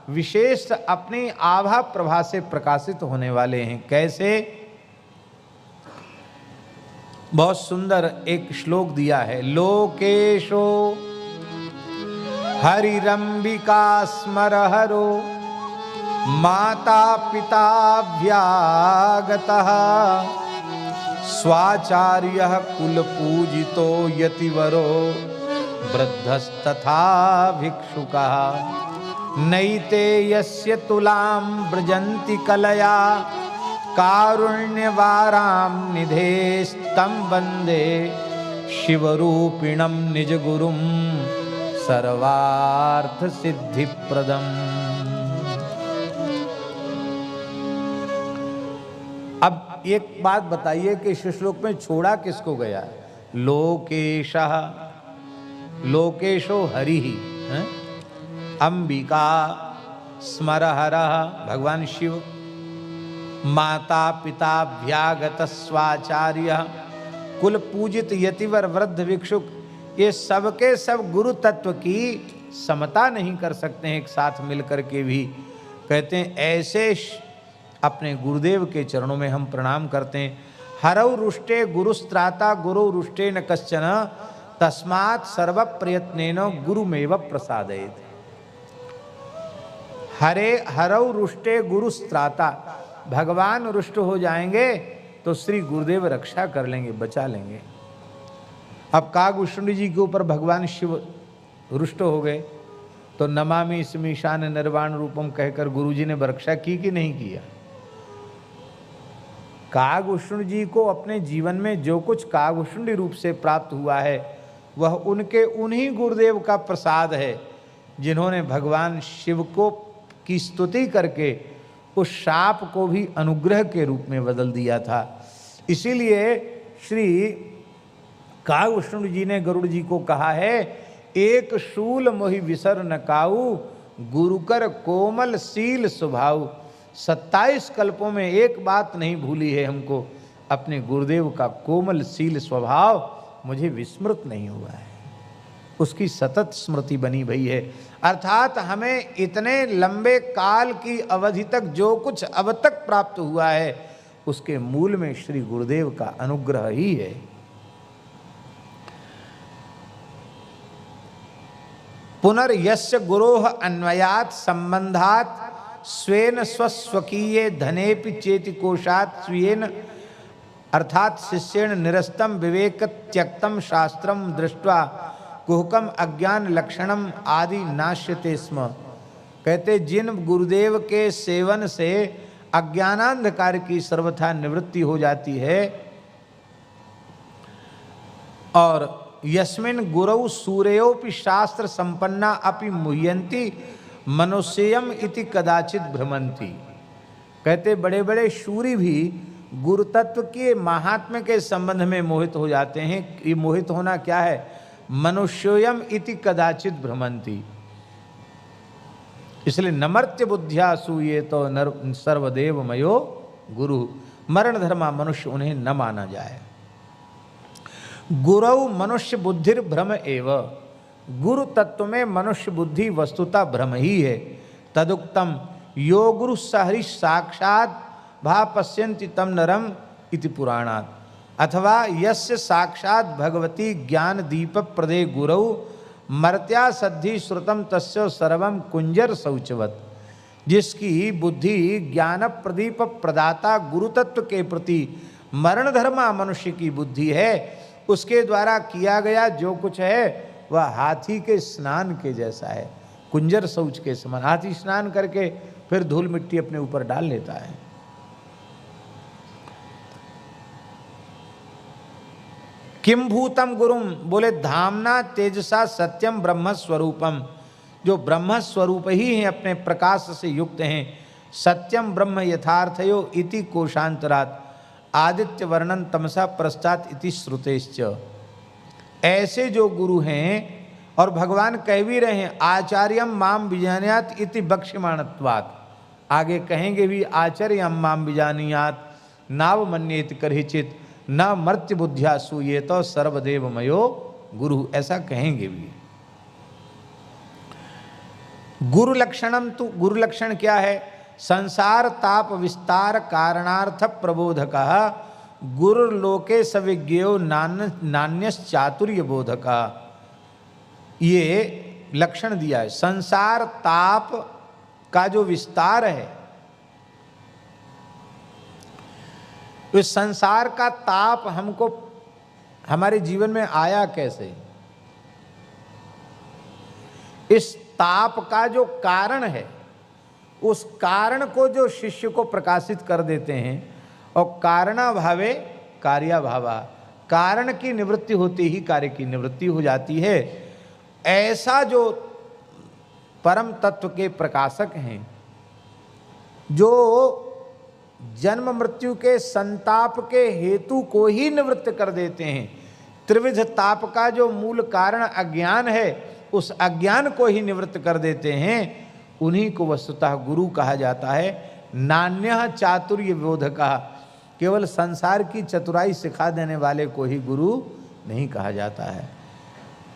A: विशेष अपनी आभा प्रभा से प्रकाशित होने वाले हैं। कैसे? बहुत सुंदर एक श्लोक दिया है। लोकेशो हरिरंबिका स्मरहरो माता पिता व्यागतः स्वाचार्यः कुल पूजितो यतिवरो वृद्धस्तथा भिक्षुकः नैते यस्य तुलां व्रजन्ति कलया कारुण्यवारां निधेस्तं वन्दे शिवरूपिणं निजगुरुं सर्वार्थ सिद्धिप्रदम्। अब एक बात बताइए कि इस श्लोक में छोड़ा किसको गया? लोकेशः, लोकेशो हरिः, अंबिका स्मरहरः भगवान शिव, माता पिता व्यागत स्वाचार्य कुल पूजित यतिवर वृद्ध भिक्षुक, ये सबके सब गुरु तत्व की समता नहीं कर सकते हैं एक साथ मिलकर के भी। कहते हैं ऐसे अपने गुरुदेव के चरणों में हम प्रणाम करते हैं। हरौ रुष्टे गुरुस्त्राता गुरु रुष्टे न कश्चन तस्मात् सर्व प्रयत्नेन गुरुमेव प्रसादयेत्। हरौ रुष्टे गुरुस्त्राता, भगवान रुष्ट हो जाएंगे तो श्री गुरुदेव रक्षा कर लेंगे, बचा लेंगे। अब कागभूषण जी के ऊपर भगवान शिव रुष्ट हो गए तो नमामि स्मीशान निर्वाण रूपम कहकर गुरुजी ने रक्षा की कि नहीं किया? कागभूषण जी को अपने जीवन में जो कुछ कागभूषण रूप से प्राप्त हुआ है वह उनके उन्हीं गुरुदेव का प्रसाद है, जिन्होंने भगवान शिव को की स्तुति करके उस शाप को भी अनुग्रह के रूप में बदल दिया था। इसीलिए श्री कागभूषण जी ने गरुड़ जी को कहा है, एक शूल मोहि विसर न काऊ गुरुकर कोमल सील स्वभाव। 27 कल्पों में एक बात नहीं भूली है हमको, अपने गुरुदेव का कोमल सील स्वभाव मुझे विस्मृत नहीं हुआ है, उसकी सतत स्मृति बनी भई है। अर्थात हमें इतने लंबे काल की अवधि तक जो कुछ अब तक प्राप्त हुआ है उसके मूल में श्री गुरुदेव का अनुग्रह ही है। पुनर्यस्य गुरोः अन्वयात् संबंधात् स्वेन स्वस्वकीये धनेपि चेति कोशात् स्वेन अर्थात शिष्येण निरस्तम विवेक त्यक्तम शास्त्रम दृष्ट्वा कुहकम अज्ञान लक्षणम आदि नाश्यते स्म। कहते जिन गुरुदेव के सेवन से अज्ञानांधकार की सर्वथा निवृत्ति हो जाती है और यस्मिन् गुरौ सूर्योपि शास्त्र संपन्ना अपि मुह्यन्ति मनुष्यम इति कदाचित भ्रमंती। कहते बड़े बड़े शूरी भी गुरु तत्व के महात्म्य के संबंध में मोहित हो जाते हैं। ये मोहित होना क्या है? मनुष्योयम इति कदाचित भ्रमंती। इसलिए नमर्त्य बुद्धिया सूये तो नर सर्वदेव मयो गुरु। मरण धर्मा मनुष्य उन्हें न माना जाए। गुरौ मनुष्य बुद्धिर भ्रम एव। गुरु तत्व में मनुष्य बुद्धि वस्तुतः भ्रम ही है। तदुक्तम यो गुरु सहरि साक्षात भा पश्यन्ति तम नरम इति पुराणात्। अथवा यस्य साक्षात भगवती ज्ञान दीप प्रदे गुरौ मर्त्या सद्धि श्रुतम तस्य सर्वम कुंजर शौचवत। जिसकी बुद्धि ज्ञान प्रदीप प्रदाता गुरु तत्व के प्रति मरण धर्मा मनुष्य की बुद्धि है, उसके द्वारा किया गया जो कुछ है वह हाथी के स्नान के जैसा है, कुंजर शौच के समान। हाथी स्नान करके फिर धूल मिट्टी अपने ऊपर डाल लेता है। किम भूतम गुरुम, बोले धामना तेजसा सत्यम ब्रह्म स्वरूपम। जो ब्रह्म स्वरूप ही हैं, अपने प्रकाश से युक्त हैं। सत्यम ब्रह्म यथार्थयो इति कोशांतरात् आदित्य वर्णन तमसा प्रस्तात् इति श्रुतेश्च। ऐसे जो गुरु हैं, और भगवान कह भी रहे हैं आचार्यम माम विजानीयात इति बक्ष्यमाणत्वात्। आगे कहेंगे भी आचार्यम माम विजानीयात नाव मन्येत करहिचित न मर्त्य बुद्धिया सूये तो सर्वदेव मयो गुरु। ऐसा कहेंगे भी। गुरु लक्षणम, तो गुरु लक्षण क्या है? संसार ताप विस्तार कारणार्थ प्रबोधक गुरुर्लोके सविज्ञेयो नान्यश्चातुर्य बोधक। ये लक्षण दिया है। संसार ताप का जो विस्तार है, इस संसार का ताप हमको हमारे जीवन में आया कैसे? इस ताप का जो कारण है, उस कारण को जो शिष्य को प्रकाशित कर देते हैं। और कारणाभावे कार्याभावा, कारण की निवृत्ति होती ही कार्य की निवृत्ति हो जाती है। ऐसा जो परम तत्व के प्रकाशक हैं, जो जन्म मृत्यु के संताप के हेतु को ही निवृत्त कर देते हैं। त्रिविध ताप का जो मूल कारण अज्ञान है, उस अज्ञान को ही निवृत्त कर देते हैं। उन्हीं को वस्तुतः गुरु कहा जाता है। नान्यः चातुर्य बोधकः, केवल संसार की चतुराई सिखा देने वाले को ही गुरु नहीं कहा जाता है।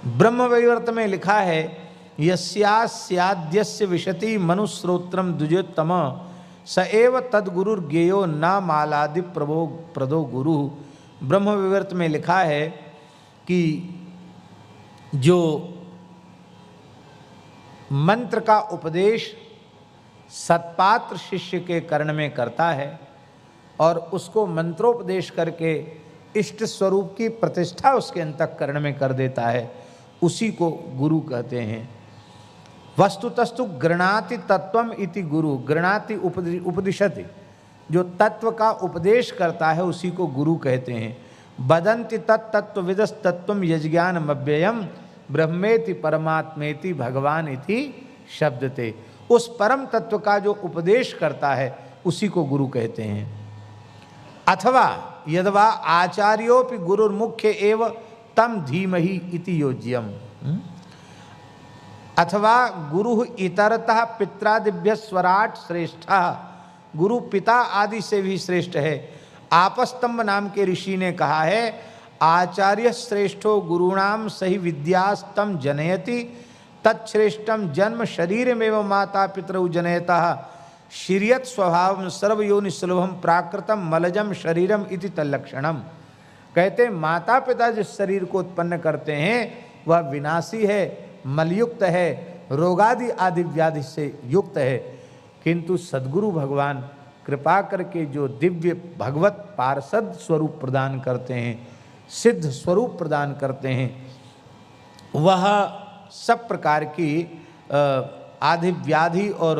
A: ब्रह्म वैवर्त में लिखा है यस्यास्याद्यस्य विशति मनुश्रोत्रम द्विजोत्तम स एव तद्गुरुर्ज्ञेयो न मालादि प्रदो गुरु। ब्रह्म विवर्त में लिखा है कि जो मंत्र का उपदेश सत्पात्र शिष्य के कर्ण में करता है और उसको मंत्रोपदेश करके इष्ट स्वरूप की प्रतिष्ठा उसके अंतःकरण में कर देता है, उसी को गुरु कहते हैं। वस्तुतस्तु गृणाति तत्वम इति गुरु। गृणाति उपदिशति, जो तत्व का उपदेश करता है उसी को गुरु कहते हैं। वदन्ति तत्तत्वविदस् तत्वम यज्ञानमव्ययम् ब्रह्मेति परमात्मेति भगवान इति शब्दते। उस परम तत्व का जो उपदेश करता है उसी को गुरु कहते हैं। अथवा यदवा आचार्योपि गुरुर्मुख्य एव तम धीमहि इति योज्यम। अथवा गुरु इतरतः पित्रादिभ्य स्वराट श्रेष्ठः, गुरु पिता आदि से भी श्रेष्ठ है। आपस्तंभ नाम के ऋषि ने कहा है आचार्य श्रेष्ठो गुरुणाम सही विद्यास्तम जनयति तत्श्रेष्ठम जन्म शरीरमेव माता पितरौ जनयतः श्रियत स्वभावम सर्वयोनि सुलभम प्राकृतम मलजम शरीरम इति तल्लक्षणम। कहते माता पिता जिस शरीर को उत्पन्न करते हैं वह विनाशी है, मलयुक्त है, रोगादि आदि व्याधि से युक्त है। किंतु सद्गुरु भगवान कृपा करके जो दिव्य भगवत पार्षद स्वरूप प्रदान करते हैं, सिद्ध स्वरूप प्रदान करते हैं, वह सब प्रकार की आदि व्याधि और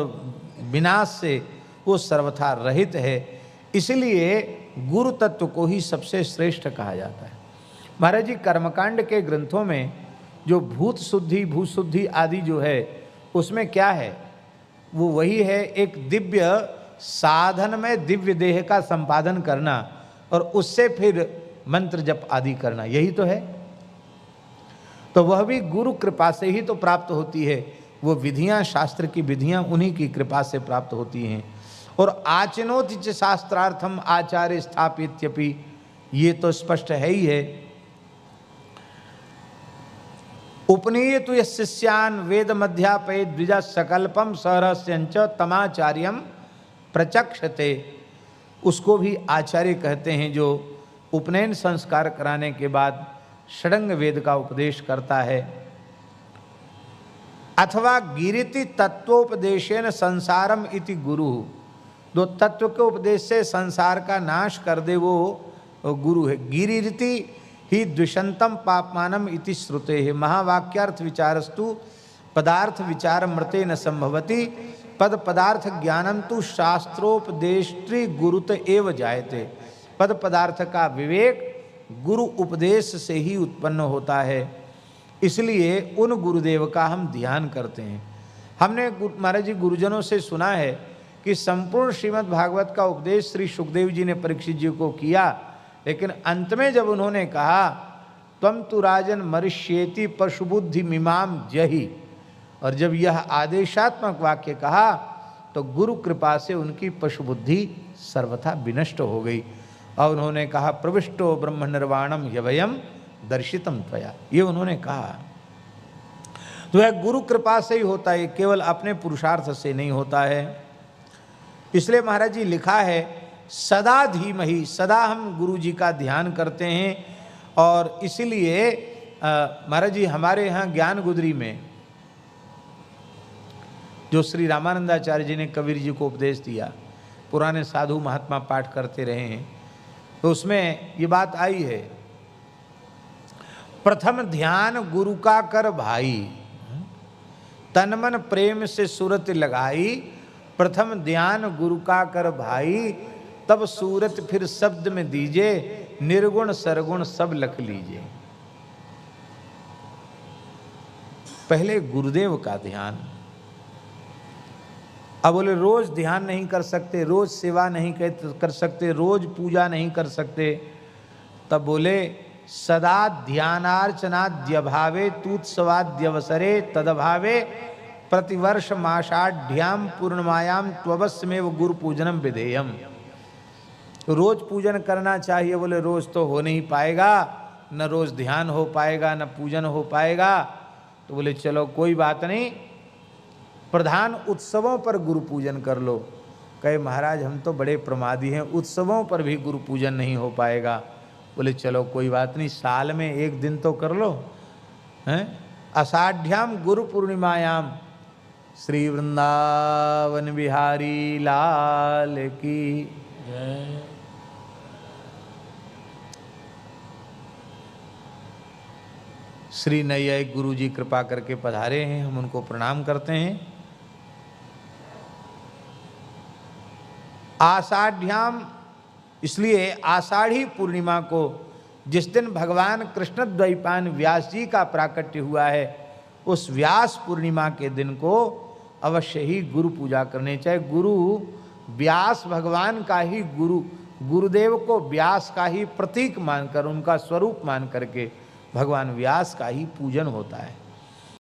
A: विनाश से वो सर्वथा रहित है। इसलिए गुरु तत्व को ही सबसे श्रेष्ठ कहा जाता है। महाराज जी कर्मकांड के ग्रंथों में जो भूत शुद्धि भू शुद्धि आदि जो है उसमें क्या है, वो वही है एक दिव्य साधन में दिव्य देह का संपादन करना और उससे फिर मंत्र जप आदि करना, यही तो है। तो वह भी गुरु कृपा से ही तो प्राप्त होती है। वो विधियां, शास्त्र की विधियां उन्हीं की कृपा से प्राप्त होती हैं। और आचनोति च शास्त्रार्थम आचार्य स्थापित्यपि, ये तो स्पष्ट है ही है। उपनीयतु यस्य शिष्यान् वेद मध्यापये द्विजा सकल्पम सहरस्यंच तमाचार्यम प्रचक्षते, उसको भी आचार्य कहते हैं जो उपनयन संस्कार कराने के बाद षडंग वेद का उपदेश करता है। अथवा गिरिति तत्वोपदेशेन संसारम इति गुरु, दो तत्व के उपदेश से संसार का नाश कर दे वो गुरु है। गिरिति ही द्विषंतम पापमानम इति श्रुते है। महावाक्यार्थ विचारस्तु पदार्थ विचार मृते न संभवति, पद पदार्थ ज्ञानम तो शास्त्रोपदेष्ट्री गुरुत एव जायते। पद पदार्थ का विवेक गुरु उपदेश से ही उत्पन्न होता है, इसलिए उन गुरुदेव का हम ध्यान करते हैं। हमने महाराज जी गुरुजनों से सुना है कि संपूर्ण श्रीमद् भागवत का उपदेश श्री सुखदेव जी ने परीक्षित जी को किया, लेकिन अंत में जब उन्होंने कहा त्वम तु राजन मरिष्येति पशुबुद्धि मिमाम जहि, और जब यह आदेशात्मक वाक्य कहा तो गुरु कृपा से उनकी पशुबुद्धि सर्वथा विनष्ट हो गई और उन्होंने कहा प्रविष्टो ब्रह्म निर्वाणम यवयम दर्शितम त्वया, ये उन्होंने कहा। तो यह गुरु कृपा से ही होता है, केवल अपने पुरुषार्थ से नहीं होता है। इसलिए महाराज जी लिखा है सदा धीमहि, सदा हम गुरु जी का ध्यान करते हैं। और इसलिए महाराज जी हमारे यहाँ ज्ञान गुदरी में जो श्री रामानंदाचार्य जी ने कबीर जी को उपदेश दिया, पुराने साधु महात्मा पाठ करते रहे हैं, तो उसमें ये बात आई है, प्रथम ध्यान गुरु का कर भाई, तन मन प्रेम से सूरत लगाई। प्रथम ध्यान गुरु का कर भाई, तब सूरत फिर शब्द में दीजिए, निर्गुण सरगुण सब लख लीजिए। पहले गुरुदेव का ध्यान। अब बोले रोज ध्यान नहीं कर सकते, रोज सेवा नहीं कर सकते, रोज पूजा नहीं कर सकते, तब बोले सदा ध्यानार्चनाद्यभावे तूत्सवाद्यवसरे तदभावे प्रतिवर्ष माषाढ़्याम पूर्णमायाम त्ववस्मेव गुरु पूजनम विधेयम। रोज पूजन करना चाहिए, बोले रोज तो हो नहीं पाएगा, न रोज ध्यान हो पाएगा, न पूजन हो पाएगा। तो बोले चलो कोई बात नहीं, प्रधान उत्सवों पर गुरु पूजन कर लो। कहे महाराज हम तो बड़े प्रमादी हैं, उत्सवों पर भी गुरु पूजन नहीं हो पाएगा। बोले चलो कोई बात नहीं, साल में एक दिन तो कर लो, हैं। अषाढ़्याम गुरु पूर्णिमायाम श्री वृंदावन बिहारी लाल की
B: जय।
A: श्री नैयायी गुरु जी कृपा करके पधारे हैं, हम उनको प्रणाम करते हैं। आषाढ़्याम, इसलिए आषाढ़ी पूर्णिमा को जिस दिन भगवान कृष्ण द्वैपायन व्यास जी का प्राकट्य हुआ है, उस व्यास पूर्णिमा के दिन को अवश्य ही गुरु पूजा करनी चाहिए। गुरु व्यास भगवान का ही गुरुदेव को व्यास का ही प्रतीक मानकर, उनका स्वरूप मान करके भगवान व्यास का ही पूजन होता है।